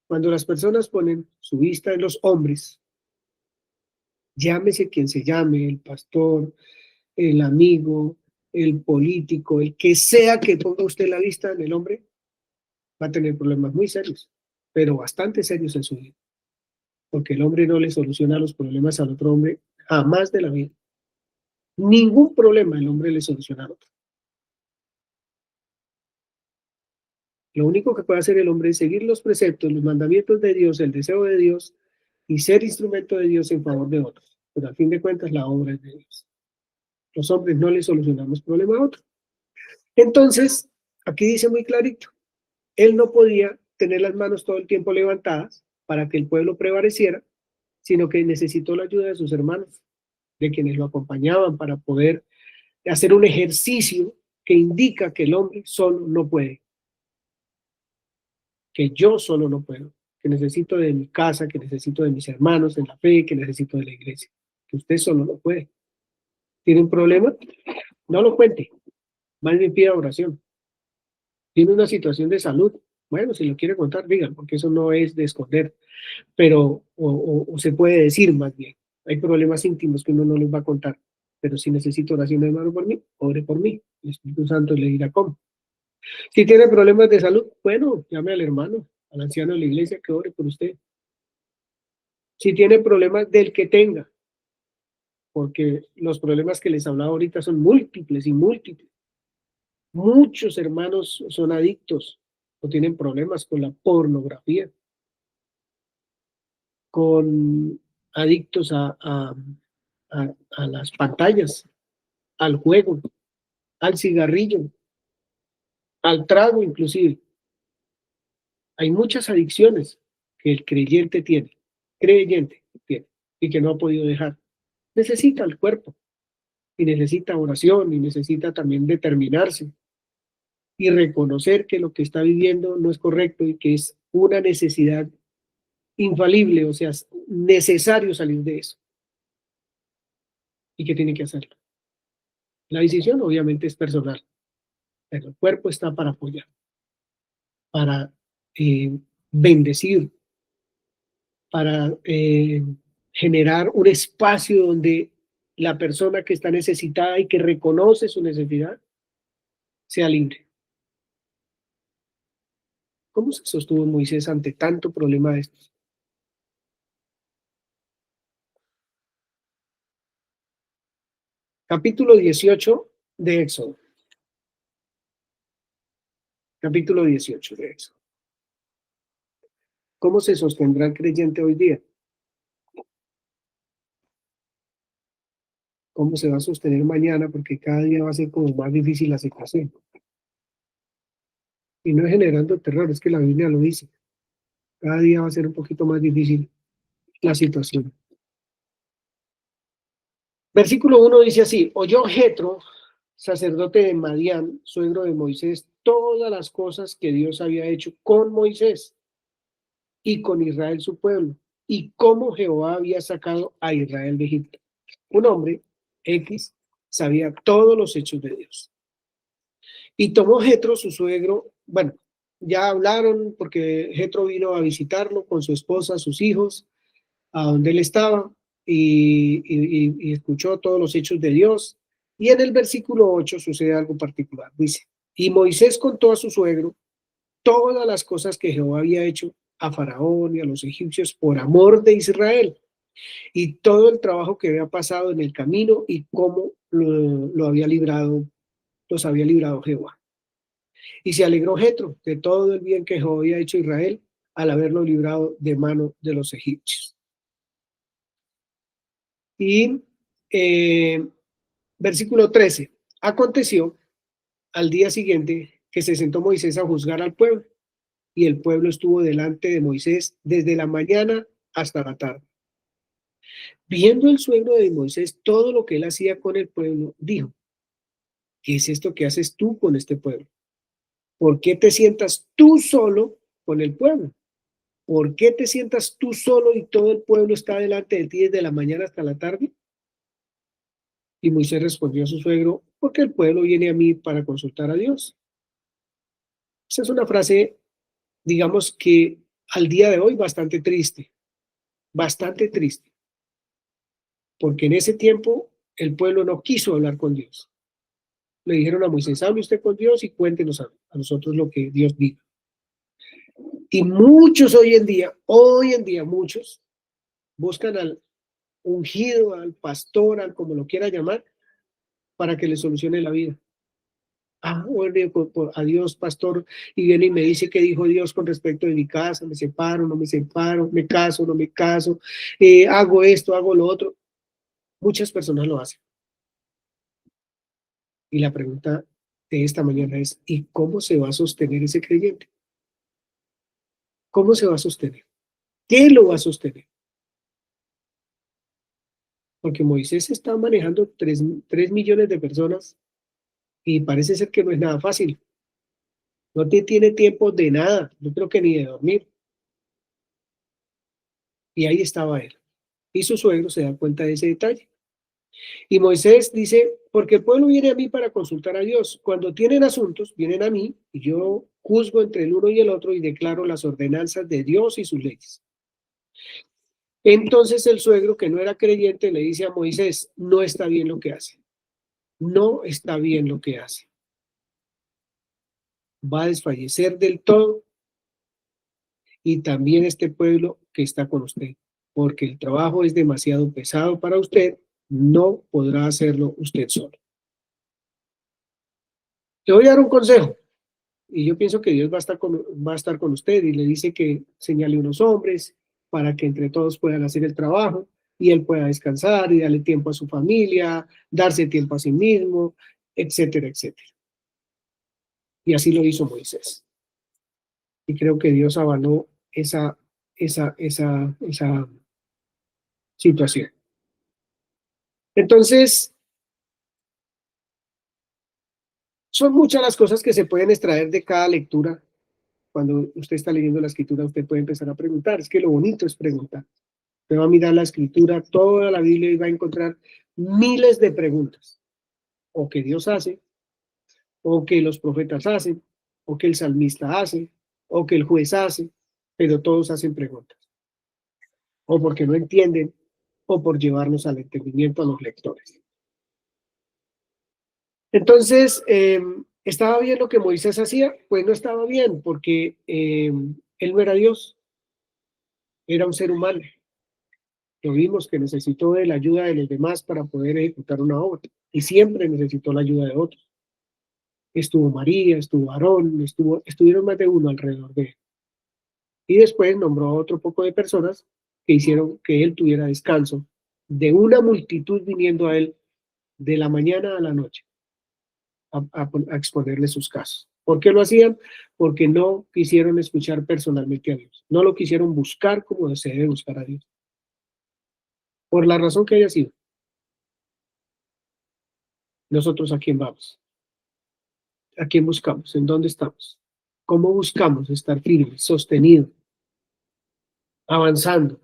Cuando las personas ponen su vista en los hombres, llámese quien se llame, el pastor, el amigo, el político, el que sea que ponga usted la vista en el hombre, va a tener problemas muy serios, pero bastante serios en su vida. Porque el hombre no le soluciona los problemas al otro hombre jamás de la vida. Ningún problema el hombre le soluciona al otro. Lo único que puede hacer el hombre es seguir los preceptos, los mandamientos de Dios, el deseo de Dios y ser instrumento de Dios en favor de otros. Pero al fin de cuentas la obra es de Dios. Los hombres no le solucionamos problema a otro. Entonces, aquí dice muy clarito, él no podía tener las manos todo el tiempo levantadas para que el pueblo prevaleciera, sino que necesitó la ayuda de sus hermanos, de quienes lo acompañaban para poder hacer un ejercicio que indica que el hombre solo no puede. Que yo solo no puedo, que necesito de mi casa, que necesito de mis hermanos en la fe, que necesito de la iglesia, que usted solo no puede. ¿Tiene un problema? No lo cuente, más bien pida oración. ¿Tiene una situación de salud? Bueno, si lo quiere contar, digan, porque eso no es de esconder, pero, o se puede decir más bien. Hay problemas íntimos que uno no les va a contar, pero si necesito oración, hermano, por mí, ore por mí. El Espíritu Santo le dirá cómo. Si tiene problemas de salud, bueno, llame al hermano, al anciano de la iglesia que ore por usted. Si tiene problemas del que tenga, porque los problemas que les hablaba ahorita son múltiples y múltiples. Muchos hermanos son adictos o tienen problemas con la pornografía, con adictos a las pantallas, al juego, al cigarrillo, al trago inclusive. Hay muchas adicciones que el creyente tiene y que no ha podido dejar. Necesita el cuerpo y necesita oración y necesita también determinarse y reconocer que lo que está viviendo no es correcto y que es una necesidad infalible, o sea, es necesario salir de eso y que tiene que hacerlo. La decisión obviamente es personal, pero el cuerpo está para apoyar, para bendecir, para generar un espacio donde la persona que está necesitada y que reconoce su necesidad sea libre. ¿Cómo se sostuvo Moisés ante tanto problema de estos? Capítulo 18 de Éxodo. Capítulo 18 de Éxodo. ¿Cómo se sostendrá el creyente hoy día? ¿Cómo se va a sostener mañana? Porque cada día va a ser como más difícil la situación. Y no es generando terror, es que la Biblia lo dice. Cada día va a ser un poquito más difícil la situación. Versículo 1 dice así: oyó Jetro, sacerdote de Madián, suegro de Moisés, todas las cosas que Dios había hecho con Moisés y con Israel su pueblo, y cómo Jehová había sacado a Israel de Egipto. Un hombre, X, sabía todos los hechos de Dios. Y tomó Jetro, su suegro, bueno, ya hablaron porque Jetro vino a visitarlo con su esposa, sus hijos, a donde él estaba, y escuchó todos los hechos de Dios. Y en el versículo 8 sucede algo particular. Dice: y Moisés contó a su suegro todas las cosas que Jehová había hecho a Faraón y a los egipcios por amor de Israel, y todo el trabajo que había pasado en el camino y cómo los había librado Jehová. Y se alegró Jetro de todo el bien que Jehová había hecho a Israel al haberlo librado de mano de los egipcios. Y versículo 13. Aconteció al día siguiente que se sentó Moisés a juzgar al pueblo, y el pueblo estuvo delante de Moisés desde la mañana hasta la tarde. Viendo el suegro de Moisés todo lo que él hacía con el pueblo, dijo: ¿qué es esto que haces tú con este pueblo? ¿Por qué te sientas tú solo con el pueblo? ¿Por qué te sientas tú solo y todo el pueblo está delante de ti desde la mañana hasta la tarde? Y Moisés respondió a su suegro: porque el pueblo viene a mí para consultar a Dios. Esa es una frase, digamos que al día de hoy bastante triste, porque en ese tiempo el pueblo no quiso hablar con Dios. Le dijeron a Moisés: hable usted con Dios y cuéntenos a nosotros lo que Dios diga. Y muchos hoy en día muchos buscan al ungido, al pastor, al como lo quiera llamar, para que le solucione la vida. Bueno, adiós, pastor, y viene y me dice qué dijo Dios con respecto de mi casa: me separo, no me separo, me caso, no me caso, hago esto, hago lo otro. Muchas personas lo hacen. Y la pregunta de esta mañana es: ¿y cómo se va a sostener ese creyente? ¿Cómo se va a sostener? ¿Qué lo va a sostener? Porque Moisés está manejando 3 millones de personas y parece ser que no es nada fácil. No tiene tiempo de nada, yo creo que ni de dormir. Y ahí estaba él. Y su suegro se da cuenta de ese detalle. Y Moisés dice: porque el pueblo viene a mí para consultar a Dios. Cuando tienen asuntos, vienen a mí y yo juzgo entre el uno y el otro y declaro las ordenanzas de Dios y sus leyes. Entonces el suegro, que no era creyente, le dice a Moisés: no está bien lo que hace. No está bien lo que hace. Va a desfallecer del todo, y también este pueblo que está con usted, porque el trabajo es demasiado pesado para usted, no podrá hacerlo usted solo. Le voy a dar un consejo, y yo pienso que Dios va a estar con usted, y le dice que señale unos hombres para que entre todos puedan hacer el trabajo, y él pueda descansar y darle tiempo a su familia, darse tiempo a sí mismo, etcétera, etcétera. Y así lo hizo Moisés. Y creo que Dios avaló esa situación. Entonces, son muchas las cosas que se pueden extraer de cada lectura. Cuando usted está leyendo la escritura, usted puede empezar a preguntar. Es que lo bonito es preguntar. Usted va a mirar la escritura, toda la Biblia, y va a encontrar miles de preguntas. O que Dios hace, o que los profetas hacen, o que el salmista hace, o que el juez hace, pero todos hacen preguntas. O porque no entienden, o por llevarnos al entendimiento a los lectores. Entonces, ¿estaba bien lo que Moisés hacía? Pues no estaba bien, porque él no era Dios, era un ser humano. Lo vimos que necesitó de la ayuda de los demás para poder ejecutar una obra, y siempre necesitó la ayuda de otros. Estuvo María, estuvo Aarón, estuvieron más de uno alrededor de él. Y después nombró a otro poco de personas que hicieron que él tuviera descanso de una multitud viniendo a él de la mañana a la noche a exponerle sus casos. ¿Por qué lo hacían? Porque no quisieron escuchar personalmente a Dios. No lo quisieron buscar como se debe buscar a Dios. Por la razón que haya sido. Nosotros, ¿a quién vamos? ¿A quién buscamos? ¿En dónde estamos? ¿Cómo buscamos estar firmes, sostenidos, avanzando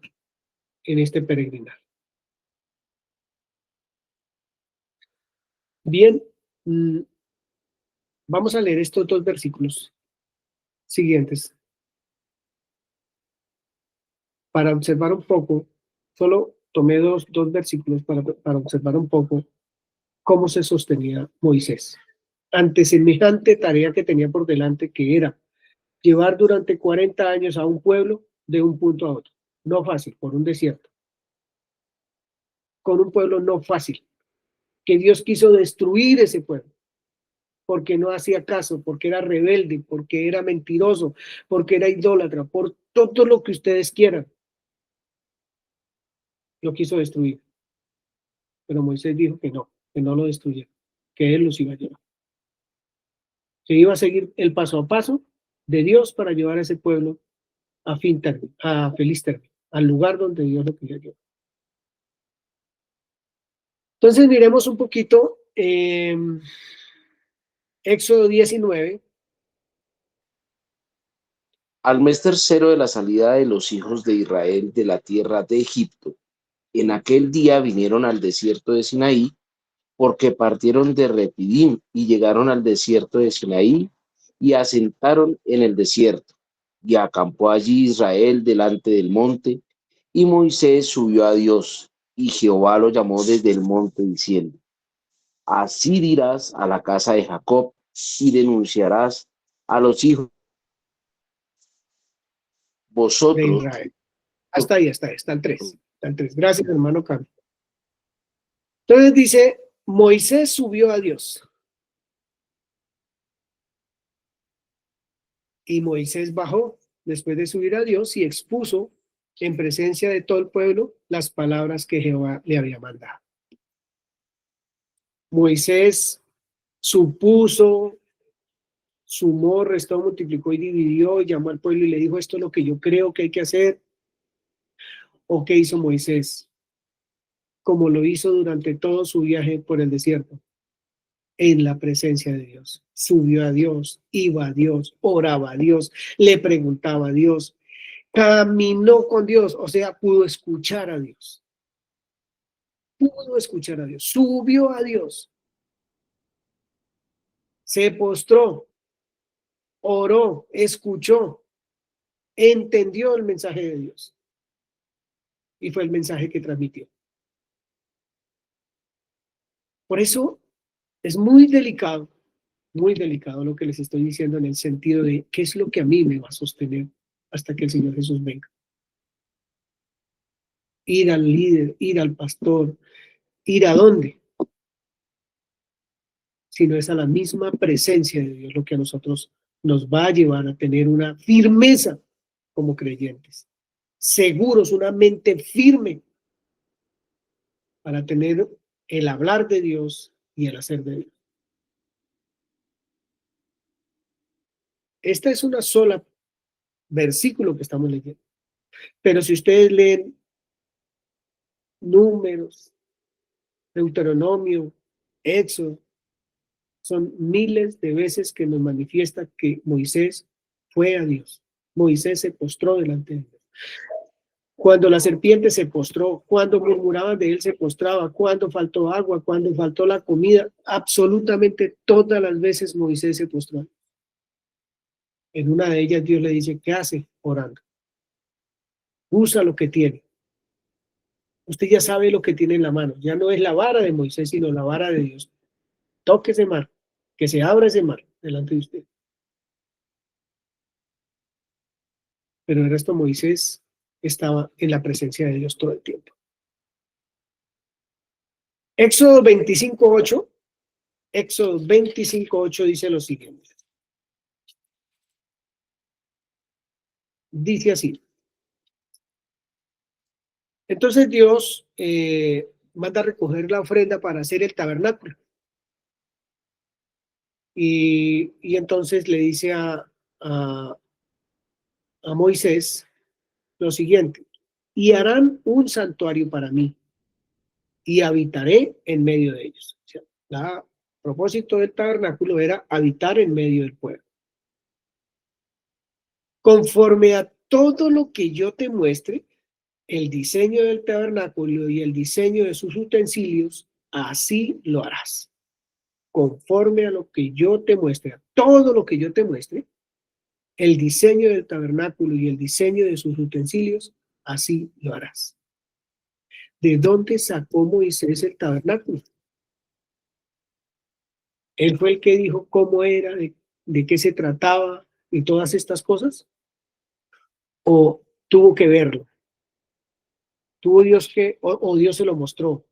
en este peregrinar? Bien, vamos a leer estos dos versículos siguientes para observar un poco. Solo tomé dos versículos para observar un poco cómo se sostenía Moisés ante semejante tarea que tenía por delante, que era llevar durante 40 años a un pueblo de un punto a otro. No fácil, por un desierto. Con un pueblo no fácil, que Dios quiso destruir ese pueblo, porque no hacía caso, porque era rebelde, porque era mentiroso, porque era idólatra, por todo lo que ustedes quieran. Lo quiso destruir. Pero Moisés dijo que no lo destruyera, que él los iba a llevar. Se iba a seguir el paso a paso de Dios para llevar a ese pueblo a feliz término, al lugar donde Dios lo quería llevar. Entonces miremos un poquito Éxodo 19.
Al mes tercero de la salida de los hijos de Israel de la tierra de Egipto, en aquel día vinieron al desierto de Sinaí, porque partieron de Refidim y llegaron al desierto de Sinaí y asentaron en el desierto. Y acampó allí Israel delante del monte, y Moisés subió a Dios, y Jehová lo llamó desde el monte diciendo: Así dirás a la casa de Jacob y denunciarás a los hijos
De
vosotros.
Israel. Hasta ahí, está el 3. Está el 3. Gracias, hermano Carlos. Entonces dice, Moisés subió a Dios. Y Moisés bajó después de subir a Dios y expuso en presencia de todo el pueblo las palabras que Jehová le había mandado. Moisés supuso, sumó, restó, multiplicó y dividió, y llamó al pueblo y le dijo: esto es lo que yo creo que hay que hacer. ¿O qué hizo Moisés? Como lo hizo durante todo su viaje por el desierto, en la presencia de Dios. Subió a Dios, iba a Dios, oraba a Dios, le preguntaba a Dios, caminó con Dios, o sea, pudo escuchar a Dios. Pudo escuchar a Dios, subió a Dios, se postró, oró, escuchó, entendió el mensaje de Dios. Y fue el mensaje que transmitió. Por eso es muy delicado lo que les estoy diciendo, en el sentido de qué es lo que a mí me va a sostener hasta que el Señor Jesús venga. Ir al líder, ir al pastor, ir a dónde, sino es a la misma presencia de Dios lo que a nosotros nos va a llevar a tener una firmeza como creyentes, seguros, una mente firme para tener el hablar de Dios y el hacer de Dios. Esta es una sola versículo que estamos leyendo. Pero si ustedes leen Números, Deuteronomio, Éxodo, son miles de veces que nos manifiesta que Moisés fue a Dios. Moisés se postró delante de Dios. Cuando la serpiente se postró, cuando murmuraban de él se postraba, cuando faltó agua, cuando faltó la comida, absolutamente todas las veces Moisés se postró. En una de ellas Dios le dice: ¿qué hace? Orando. Usa lo que tiene. Usted ya sabe lo que tiene en la mano. Ya no es la vara de Moisés, sino la vara de Dios. Toque ese mar, que se abra ese mar delante de usted. Pero el resto Moisés estaba en la presencia de Dios todo el tiempo. Éxodo 25:8. Éxodo 25:8 dice lo siguiente. Dice así. Entonces Dios manda a recoger la ofrenda para hacer el tabernáculo. Y entonces le dice a Moisés lo siguiente: y harán un santuario para mí, y habitaré en medio de ellos. O sea, el propósito del tabernáculo era habitar en medio del pueblo. Conforme a todo lo que yo te muestre, el diseño del tabernáculo y el diseño de sus utensilios, así lo harás. Conforme a lo que yo te muestre, a todo lo que yo te muestre, el diseño del tabernáculo y el diseño de sus utensilios, así lo harás. ¿De dónde sacó Moisés el tabernáculo? Él fue el que dijo cómo era, de qué se trataba y todas estas cosas. ¿O tuvo que verlo? ¿Tuvo Dios que, o Dios se lo mostró?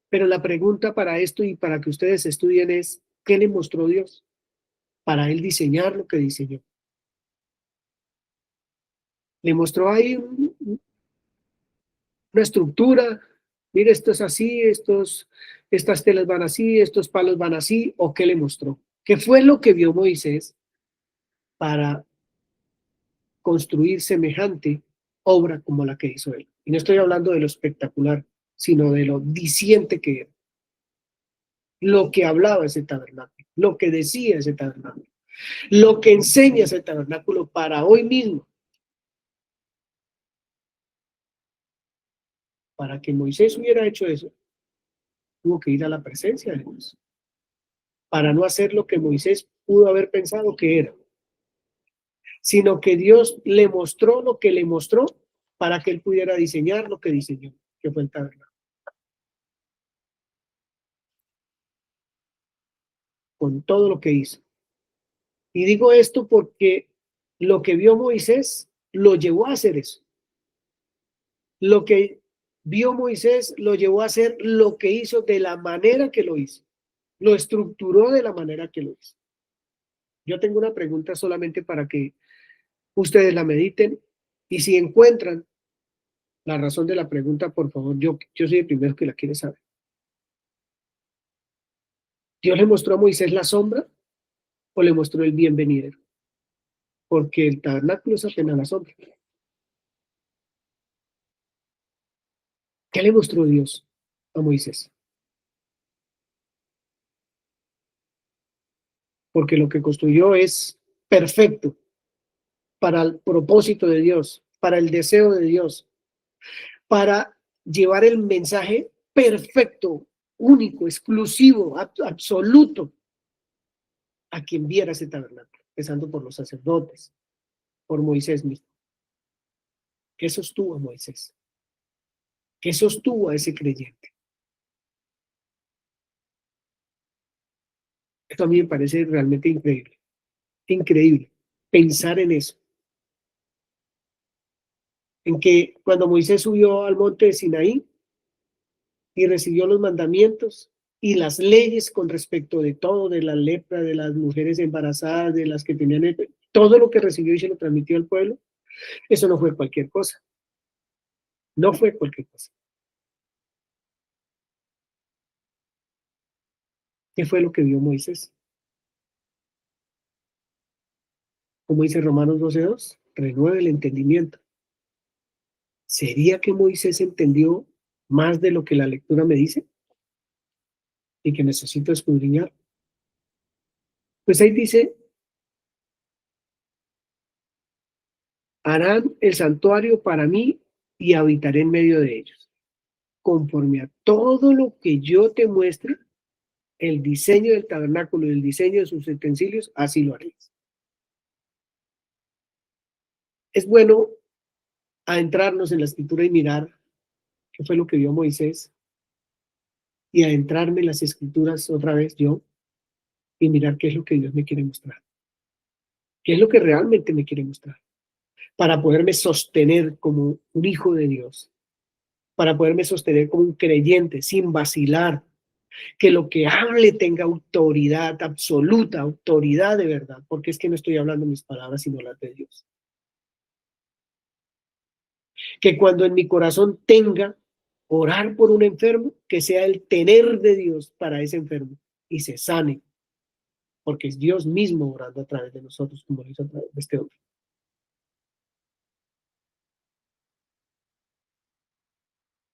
Pero la pregunta para esto y para que ustedes estudien es, ¿qué le mostró Dios para él diseñar lo que diseñó? Le mostró ahí una estructura. Mira, esto es así, estas telas van así, estos palos van así. ¿O qué le mostró? ¿Qué fue lo que vio Moisés para construir semejante obra como la que hizo él? Y no estoy hablando de lo espectacular, sino de lo diciente que era. Lo que hablaba ese tabernáculo, lo que decía ese tabernáculo, lo que enseña ese tabernáculo para hoy mismo. Para que Moisés hubiera hecho eso, tuvo que ir a la presencia de Dios, para no hacer lo que Moisés pudo haber pensado que era, sino que Dios le mostró lo que le mostró para que él pudiera diseñar lo que diseñó, que fue el tabernáculo. Con todo lo que hizo. Y digo esto porque lo que vio Moisés lo llevó a hacer eso. Lo que vio Moisés lo llevó a hacer lo que hizo de la manera que lo hizo. Lo estructuró de la manera que lo hizo. Yo tengo una pregunta solamente para que ustedes la mediten, y si encuentran la razón de la pregunta, por favor, yo soy el primero que la quiere saber. ¿Dios le mostró a Moisés la sombra o le mostró el bien venidero? Porque el tabernáculo es apenas la sombra. ¿Qué le mostró Dios a Moisés? Porque lo que construyó es perfecto para el propósito de Dios, para el deseo de Dios, para llevar el mensaje perfecto, único, exclusivo, absoluto a quien viera ese tabernáculo, empezando por los sacerdotes, por Moisés mismo. ¿Qué sostuvo a Moisés? ¿Qué sostuvo a ese creyente? Esto a mí me parece realmente increíble. Increíble pensar en eso. En que cuando Moisés subió al monte de Sinaí y recibió los mandamientos y las leyes con respecto de todo, de la lepra, de las mujeres embarazadas, de las que tenían todo lo que recibió y se lo transmitió al pueblo, eso no fue cualquier cosa. No fue cualquier cosa. ¿Qué fue lo que vio Moisés? Como dice Romanos 12:2, renueve el entendimiento. ¿Sería que Moisés entendió más de lo que la lectura me dice? Y que necesito escudriñar. Pues ahí dice, harán el santuario para mí y habitaré en medio de ellos. Conforme a todo lo que yo te muestre, el diseño del tabernáculo y el diseño de sus utensilios, así lo haréis. Es bueno adentrarnos en la escritura y mirar qué fue lo que vio Moisés, y adentrarme en las escrituras otra vez yo y mirar qué es lo que Dios me quiere mostrar. ¿Qué es lo que realmente me quiere mostrar? Para poderme sostener como un hijo de Dios, para poderme sostener como un creyente sin vacilar, que lo que hable tenga autoridad absoluta, autoridad de verdad, porque es que no estoy hablando mis palabras, sino las de Dios. Que cuando en mi corazón tenga orar por un enfermo, que sea el tener de Dios para ese enfermo y se sane, porque es Dios mismo orando a través de nosotros, como lo hizo a través de este hombre.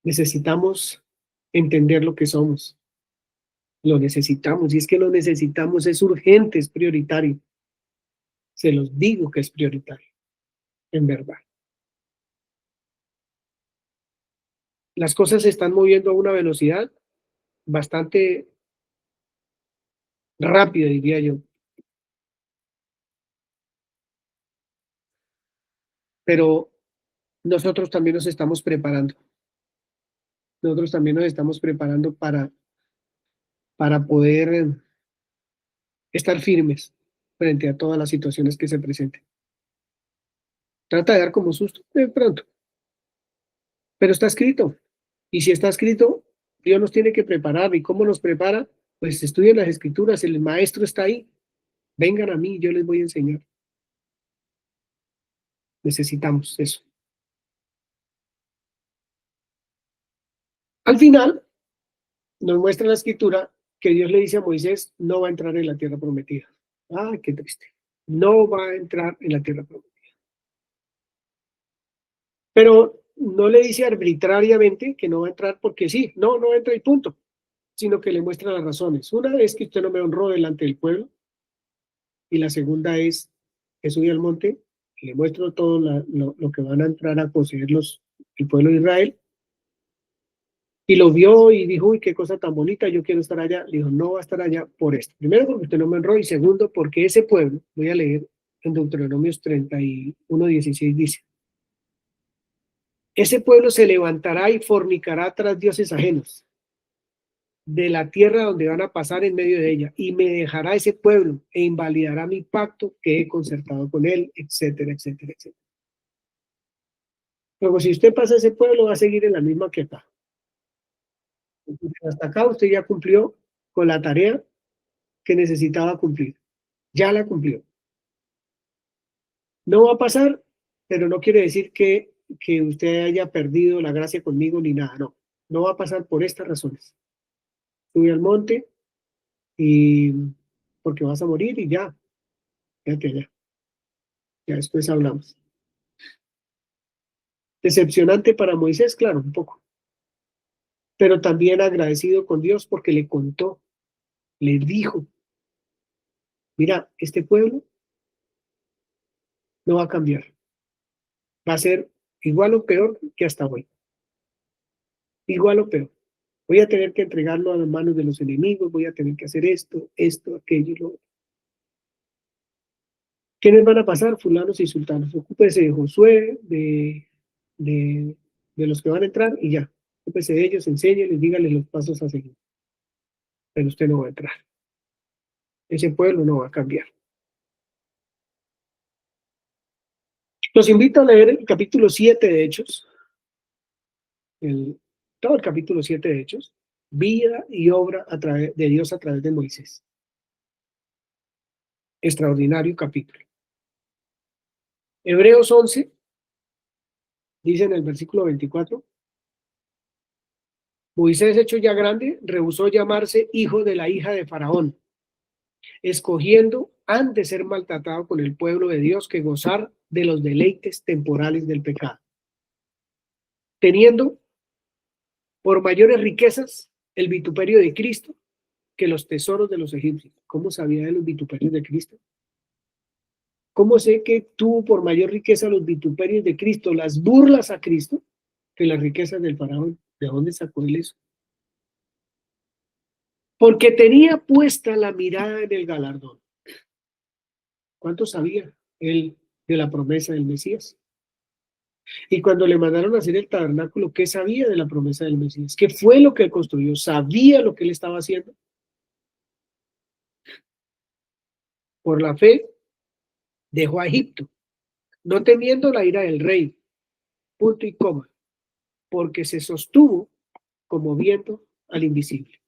Necesitamos entender lo que somos. Lo necesitamos, y es que lo necesitamos, es urgente, es prioritario. Se los digo que es prioritario, en verdad. Las cosas se están moviendo a una velocidad bastante rápida, diría yo. Pero nosotros también nos estamos preparando. Nosotros también nos estamos preparando para poder estar firmes frente a todas las situaciones que se presenten. Trata de dar como susto de pronto, pero está escrito. Y si está escrito, Dios nos tiene que preparar. ¿Y cómo nos prepara? Pues estudien las escrituras, el maestro está ahí. Vengan a mí, yo les voy a enseñar. Necesitamos eso. Al final, nos muestra la escritura que Dios le dice a Moisés, no va a entrar en la tierra prometida. ¡Ay, qué triste! No va a entrar en la tierra prometida. Pero no le dice arbitrariamente que no va a entrar porque sí, no entra y punto, sino que le muestra las razones. Una es que usted no me honró delante del pueblo, y la segunda es que subí al monte y le muestro todo lo que van a entrar a poseer el pueblo de Israel. Y lo vio y dijo, uy, qué cosa tan bonita, yo quiero estar allá. Le dijo, no va a estar allá por esto. Primero, porque usted no me honró, y segundo, porque ese pueblo, voy a leer en Deuteronomios 31:16, dice, ese pueblo se levantará y fornicará tras dioses ajenos de la tierra donde van a pasar en medio de ella, y me dejará ese pueblo e invalidará mi pacto que he concertado con él, etcétera, etcétera, etcétera. Luego, si usted pasa ese pueblo, va a seguir en la misma que acá. Hasta acá usted ya cumplió con la tarea que necesitaba cumplir. Ya la cumplió. No va a pasar, pero no quiere decir que usted haya perdido la gracia conmigo ni nada, no. No va a pasar por estas razones. Sube al monte y porque vas a morir y ya. Quédate allá. Ya después hablamos. Decepcionante para Moisés, claro, un poco. Pero también agradecido con Dios porque le contó, le dijo, mira, este pueblo no va a cambiar. Va a ser igual o peor que hasta hoy. Igual o peor. Voy a tener que entregarlo a las manos de los enemigos, voy a tener que hacer esto, aquello y lo otro. ¿Quiénes van a pasar? Fulanos y sultanos. Ocúpese de Josué, de los que van a entrar y ya. Ocúpese de ellos, enséñenles, díganles los pasos a seguir. Pero usted no va a entrar. Ese pueblo no va a cambiar. Los invito a leer el capítulo 7 de Hechos. Todo el capítulo 7 de Hechos. Vida y obra de Dios a través de Moisés. Extraordinario capítulo. Hebreos 11 dice en el versículo 24, Moisés, hecho ya grande, rehusó llamarse hijo de la hija de Faraón, escogiendo antes de ser maltratado con el pueblo de Dios que gozar de los deleites temporales del pecado, teniendo por mayores riquezas el vituperio de Cristo que los tesoros de los egipcios. ¿Cómo sabía de los vituperios de Cristo? ¿Cómo sé que tuvo por mayor riqueza los vituperios de Cristo, las burlas a Cristo, que las riquezas del faraón? ¿De dónde sacó él eso? Porque tenía puesta la mirada en el galardón. ¿Cuánto sabía él de la promesa del Mesías? Y cuando le mandaron a hacer el tabernáculo, ¿qué sabía de la promesa del Mesías? ¿Qué fue lo que él construyó? ¿Sabía lo que él estaba haciendo? Por la fe, dejó a Egipto, no temiendo la ira del rey, punto y coma, porque se sostuvo como viendo al invisible.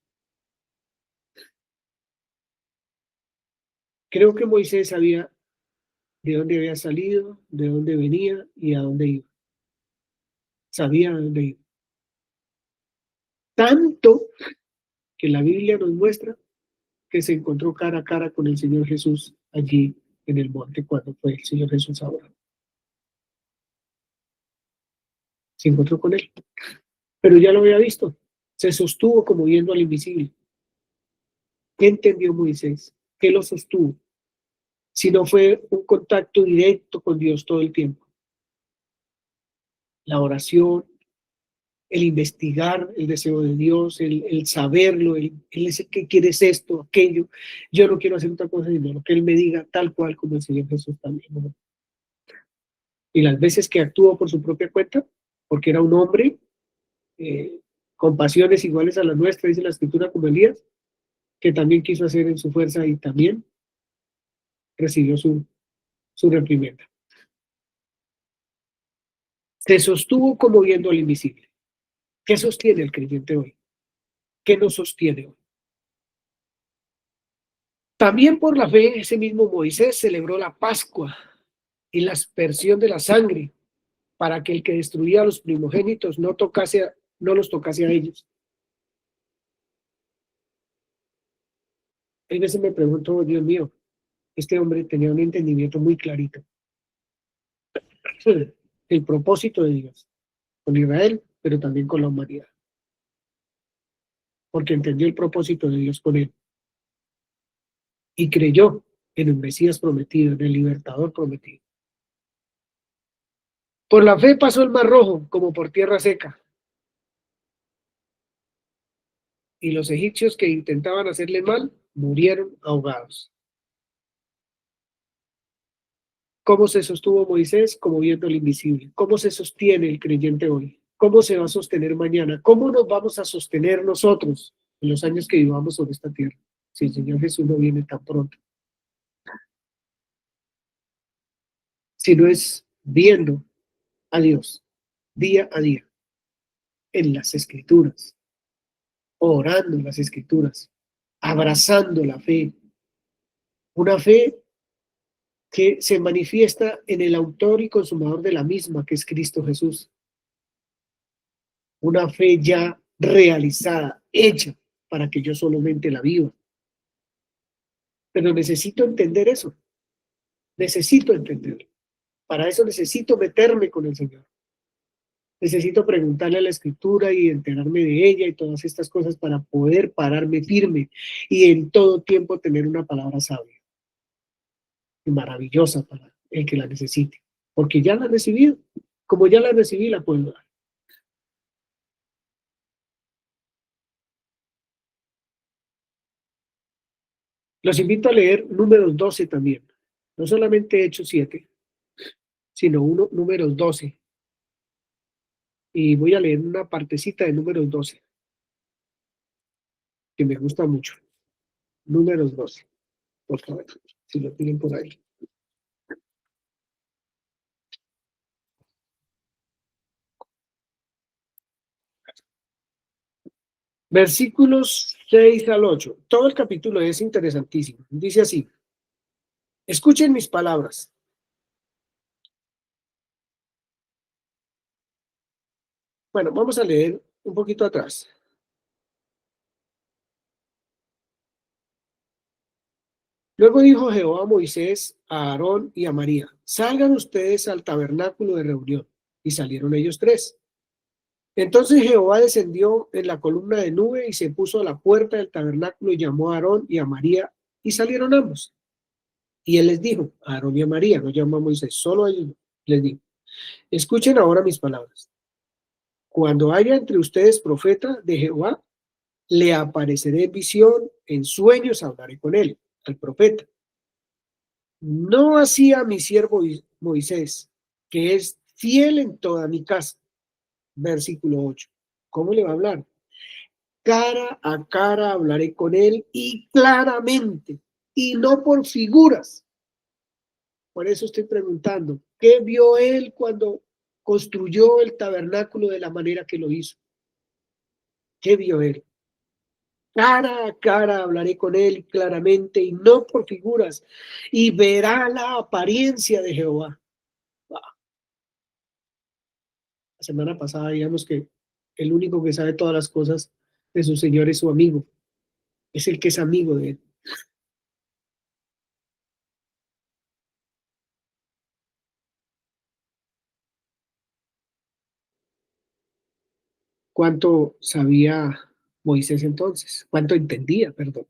Creo que Moisés sabía de dónde había salido, de dónde venía y a dónde iba. Sabía a dónde iba. Tanto que la Biblia nos muestra que se encontró cara a cara con el Señor Jesús allí en el monte cuando fue el Señor Jesús ahora. Se encontró con él, pero ya lo había visto. Se sostuvo como viendo al invisible. ¿Qué entendió Moisés? ¿Qué lo sostuvo? Si no fue un contacto directo con Dios todo el tiempo. La oración, el investigar el deseo de Dios, el saberlo, el decir que quieres esto, aquello. Yo no quiero hacer otra cosa, sino lo que Él me diga tal cual como el Señor Jesús también, ¿no? Y las veces que actuó por su propia cuenta, porque era un hombre con pasiones iguales a las nuestras, dice la Escritura, como Elías, que también quiso hacer en su fuerza y también recibió su reprimenda. Se sostuvo como viendo al invisible. ¿Qué sostiene el creyente hoy? ¿Qué nos sostiene hoy? También por la fe, ese mismo Moisés celebró la Pascua y la aspersión de la sangre para que el que destruía a los primogénitos no los tocase a ellos. A veces me pregunto, Dios mío, este hombre tenía un entendimiento muy clarito. El propósito de Dios con Israel, pero también con la humanidad. Porque entendió el propósito de Dios con él. Y creyó en el Mesías prometido, en el libertador prometido. Por la fe pasó el Mar Rojo como por tierra seca. Y los egipcios que intentaban hacerle mal murieron ahogados. ¿Cómo se sostuvo Moisés? Como viendo el invisible. ¿Cómo se sostiene el creyente hoy? ¿Cómo se va a sostener mañana? ¿Cómo nos vamos a sostener nosotros en los años que vivamos sobre esta tierra? Si el Señor Jesús no viene tan pronto. Si no es viendo a Dios día a día en las Escrituras, orando en las Escrituras, abrazando la fe. Una fe que se manifiesta en el autor y consumador de la misma, que es Cristo Jesús. Una fe ya realizada, hecha, para que yo solamente la viva. Pero necesito entender eso. Necesito entenderlo. Para eso necesito meterme con el Señor. Necesito preguntarle a la Escritura y enterarme de ella y todas estas cosas para poder pararme firme y en todo tiempo tener una palabra sabia y maravillosa para el que la necesite. Porque ya la he recibido. Como ya la recibí, la puedo dar. Los invito a leer Números 12 también. No solamente Hechos 7, sino Números 12. Y voy a leer una partecita de Números 12, que me gusta mucho. Números 12, por favor, si lo tienen por ahí. Versículos 6 al 8. Todo el capítulo es interesantísimo. Dice así: escuchen mis palabras. Bueno, vamos a leer un poquito atrás. Luego dijo Jehová a Moisés, a Aarón y a María: salgan ustedes al tabernáculo de reunión. Y salieron ellos tres. Entonces Jehová descendió en la columna de nube y se puso a la puerta del tabernáculo y llamó a Aarón y a María, y salieron ambos. Y él les dijo, a Aarón y a María, no llamó a Moisés, solo a ellos les dijo: escuchen ahora mis palabras. Cuando haya entre ustedes profeta de Jehová, le apareceré en visión, en sueños hablaré con él, al profeta. No así a mi siervo Moisés, que es fiel en toda mi casa. Versículo 8. ¿Cómo le va a hablar? Cara a cara hablaré con él y claramente, y no por figuras. Por eso estoy preguntando, ¿qué vio él cuando construyó el tabernáculo de la manera que lo hizo? ¿Qué vio él? Cara a cara hablaré con él claramente y no por figuras, y verá la apariencia de Jehová. La semana pasada digamos que el único que sabe todas las cosas de su Señor es su amigo, es el que es amigo de él. ¿Cuánto sabía Moisés entonces? ¿Cuánto entendía, perdón?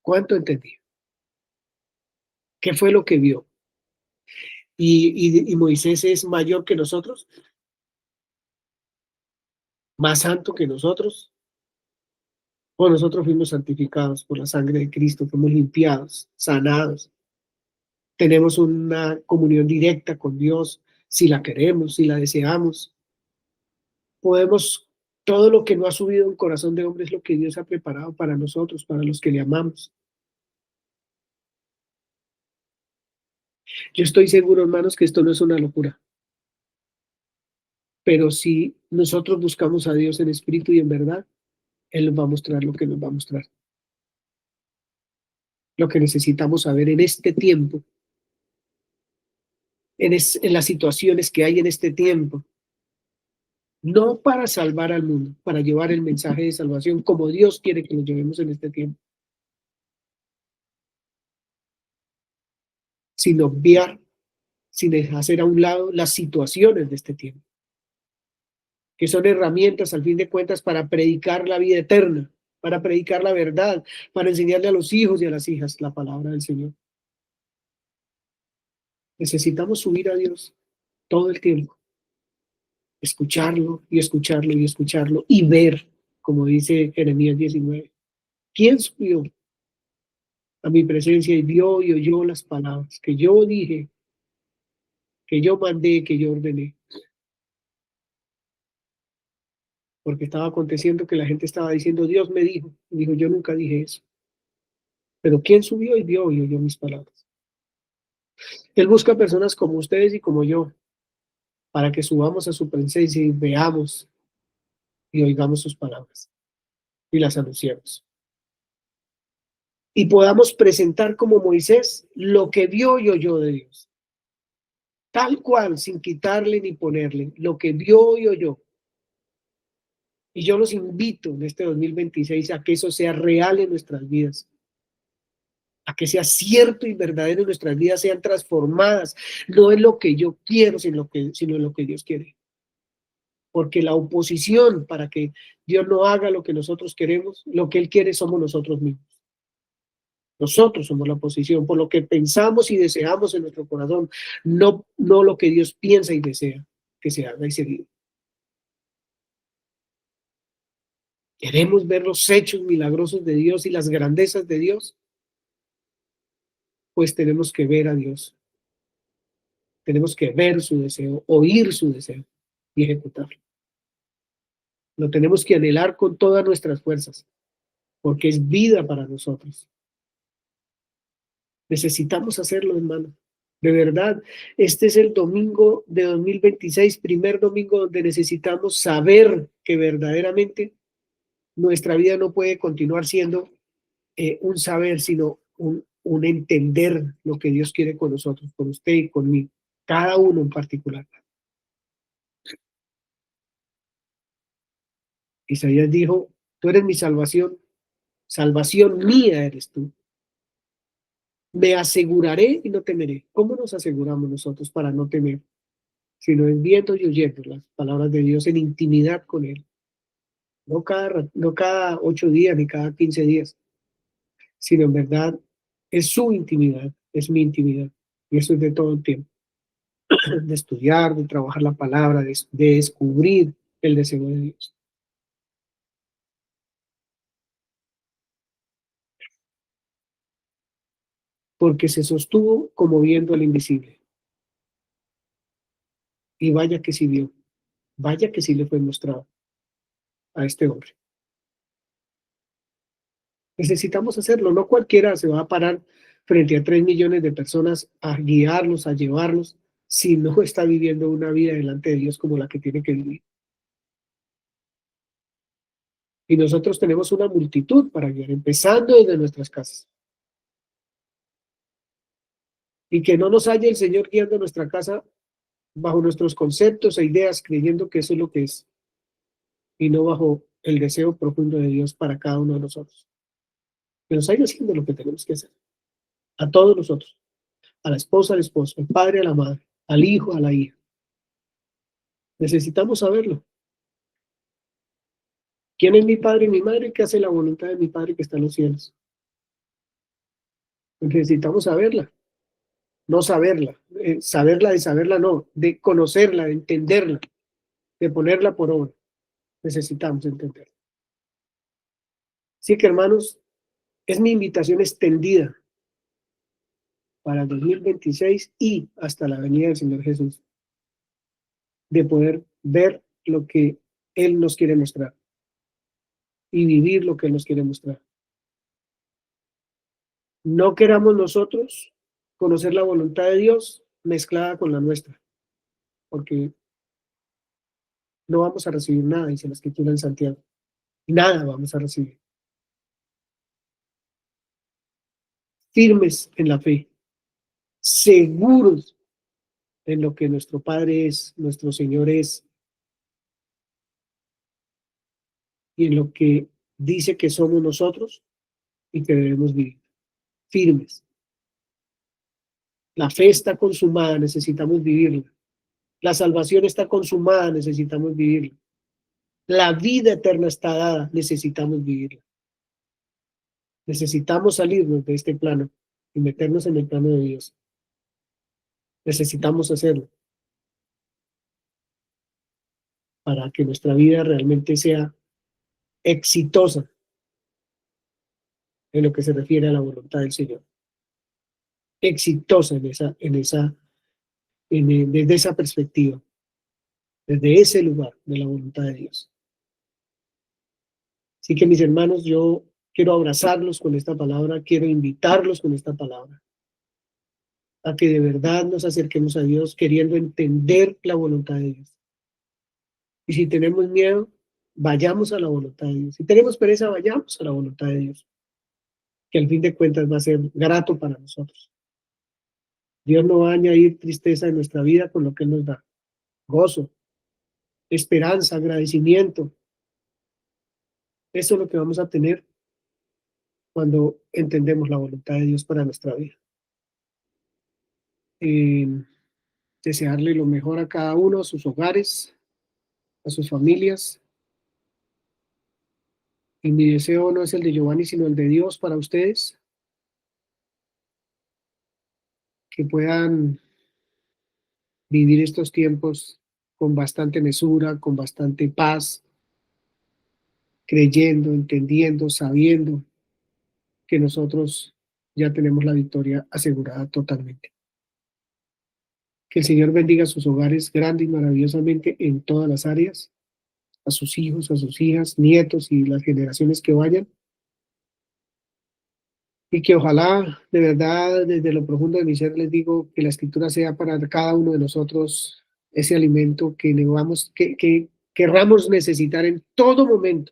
¿Cuánto entendía? ¿Qué fue lo que vio? ¿Y Moisés es mayor que nosotros? ¿Más santo que nosotros? ¿O nosotros fuimos santificados por la sangre de Cristo? Fuimos limpiados, sanados. Tenemos una comunión directa con Dios si la queremos, si la deseamos. Podemos, todo lo que no ha subido en corazón de hombre es lo que Dios ha preparado para nosotros, para los que le amamos. Yo estoy seguro, hermanos, que esto no es una locura. Pero si nosotros buscamos a Dios en espíritu y en verdad, Él nos va a mostrar lo que nos va a mostrar. Lo que necesitamos saber en este tiempo, en las situaciones que hay en este tiempo, no para salvar al mundo, para llevar el mensaje de salvación como Dios quiere que lo llevemos en este tiempo, sin obviar, sin hacer a un lado las situaciones de este tiempo, que son herramientas al fin de cuentas para predicar la vida eterna, para predicar la verdad, para enseñarle a los hijos y a las hijas la palabra del Señor. Necesitamos subir a Dios todo el tiempo, escucharlo y escucharlo y escucharlo y ver, como dice Jeremías 19, ¿quién subió a mi presencia y vio y oyó las palabras que yo dije, que yo mandé, que yo ordené? Porque estaba aconteciendo que la gente estaba diciendo, Dios me dijo, y dijo, yo nunca dije eso. Pero ¿quién subió y vio y oyó mis palabras? Él busca personas como ustedes y como yo, para que subamos a su presencia y veamos y oigamos sus palabras y las anunciemos. Y podamos presentar como Moisés lo que vio y oyó de Dios. Tal cual, sin quitarle ni ponerle, lo que vio y oyó. Y yo los invito en este 2026 a que eso sea real en nuestras vidas, a que sea cierto y verdadero en nuestras vidas, sean transformadas, no en lo que yo quiero, sino en lo que Dios quiere. Porque la oposición para que Dios no haga lo que nosotros queremos, lo que Él quiere somos nosotros mismos. Nosotros somos la oposición, por lo que pensamos y deseamos en nuestro corazón, no lo que Dios piensa y desea que se haga y se viva. ¿Queremos ver los hechos milagrosos de Dios y las grandezas de Dios? Pues tenemos que ver a Dios. Tenemos que ver su deseo, oír su deseo y ejecutarlo. Lo tenemos que anhelar con todas nuestras fuerzas, porque es vida para nosotros. Necesitamos hacerlo, hermano. De verdad, este es el domingo de 2026, primer domingo donde necesitamos saber que verdaderamente nuestra vida no puede continuar siendo un saber, sino un entender lo que Dios quiere con nosotros, con usted y conmigo, cada uno en particular. Isaías dijo, tú eres mi salvación, salvación mía eres tú. Me aseguraré y no temeré. ¿Cómo nos aseguramos nosotros para no temer? Sino en viendo y oyendo las palabras de Dios en intimidad con Él. No cada 8 días ni cada 15 días, sino en verdad es su intimidad, es mi intimidad. Y eso es de todo el tiempo. De estudiar, de trabajar la palabra, de descubrir el deseo de Dios. Porque se sostuvo como viendo al invisible. Y vaya que sí vio, vaya que sí le fue mostrado a este hombre. Necesitamos hacerlo, no cualquiera se va a parar frente a 3 millones de personas a guiarlos, a llevarlos, si no está viviendo una vida delante de Dios como la que tiene que vivir. Y nosotros tenemos una multitud para guiar, empezando desde nuestras casas. Y que no nos haya el Señor guiando nuestra casa bajo nuestros conceptos e ideas, creyendo que eso es lo que es, y no bajo el deseo profundo de Dios para cada uno de nosotros. Que nos haya haciendo lo que tenemos que hacer. A todos nosotros. A la esposa, al esposo, al padre, a la madre, al hijo, a la hija. Necesitamos saberlo. ¿Quién es mi padre y mi madre? ¿Qué hace la voluntad de mi Padre que está en los cielos? Necesitamos saberla. No saberla. Saberla de saberla no. De conocerla, de entenderla, de ponerla por obra. Necesitamos entenderla. Así que, hermanos, es mi invitación extendida para el 2026 y hasta la venida del Señor Jesús, de poder ver lo que Él nos quiere mostrar y vivir lo que Él nos quiere mostrar. No queramos nosotros conocer la voluntad de Dios mezclada con la nuestra, porque no vamos a recibir nada, dice la Escritura en Santiago. Nada vamos a recibir. Firmes en la fe, seguros en lo que nuestro Padre es, nuestro Señor es, y en lo que dice que somos nosotros y que debemos vivir. Firmes. La fe está consumada, necesitamos vivirla. La salvación está consumada, necesitamos vivirla. La vida eterna está dada, necesitamos vivirla. Necesitamos salirnos de este plano y meternos en el plano de Dios. Necesitamos hacerlo para que nuestra vida realmente sea exitosa en lo que se refiere a la voluntad del Señor. Exitosa desde esa perspectiva, desde ese lugar de la voluntad de Dios. Así que, mis hermanos, yo quiero abrazarlos con esta palabra, quiero invitarlos con esta palabra a que de verdad nos acerquemos a Dios queriendo entender la voluntad de Dios. Y si tenemos miedo, vayamos a la voluntad de Dios. Si tenemos pereza, vayamos a la voluntad de Dios, que al fin de cuentas va a ser grato para nosotros. Dios no va a añadir tristeza en nuestra vida con lo que Él nos da. Gozo, esperanza, agradecimiento. Eso es lo que vamos a tener cuando entendemos la voluntad de Dios para nuestra vida. Desearle lo mejor a cada uno, a sus hogares, a sus familias. Y mi deseo no es el de Giovanni, sino el de Dios para ustedes. Que puedan vivir estos tiempos con bastante mesura, con bastante paz, creyendo, entendiendo, sabiendo que nosotros ya tenemos la victoria asegurada totalmente. Que el Señor bendiga sus hogares grande y maravillosamente en todas las áreas, a sus hijos, a sus hijas, nietos y las generaciones que vayan. Y que ojalá, de verdad, desde lo profundo de mi ser les digo que la Escritura sea para cada uno de nosotros ese alimento que querramos necesitar en todo momento,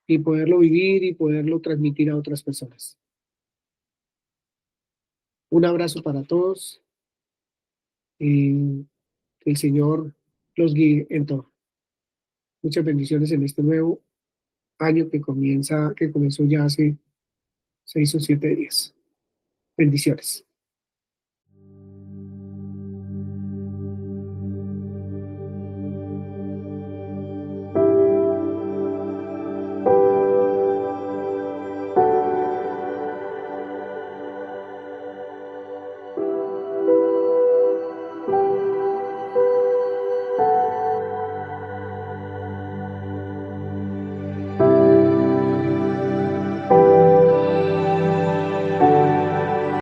y poderlo vivir y poderlo transmitir a otras personas. Un abrazo para todos y que el Señor los guíe en todo. Muchas bendiciones en este nuevo año que comenzó ya hace 6 o 7 días. Bendiciones.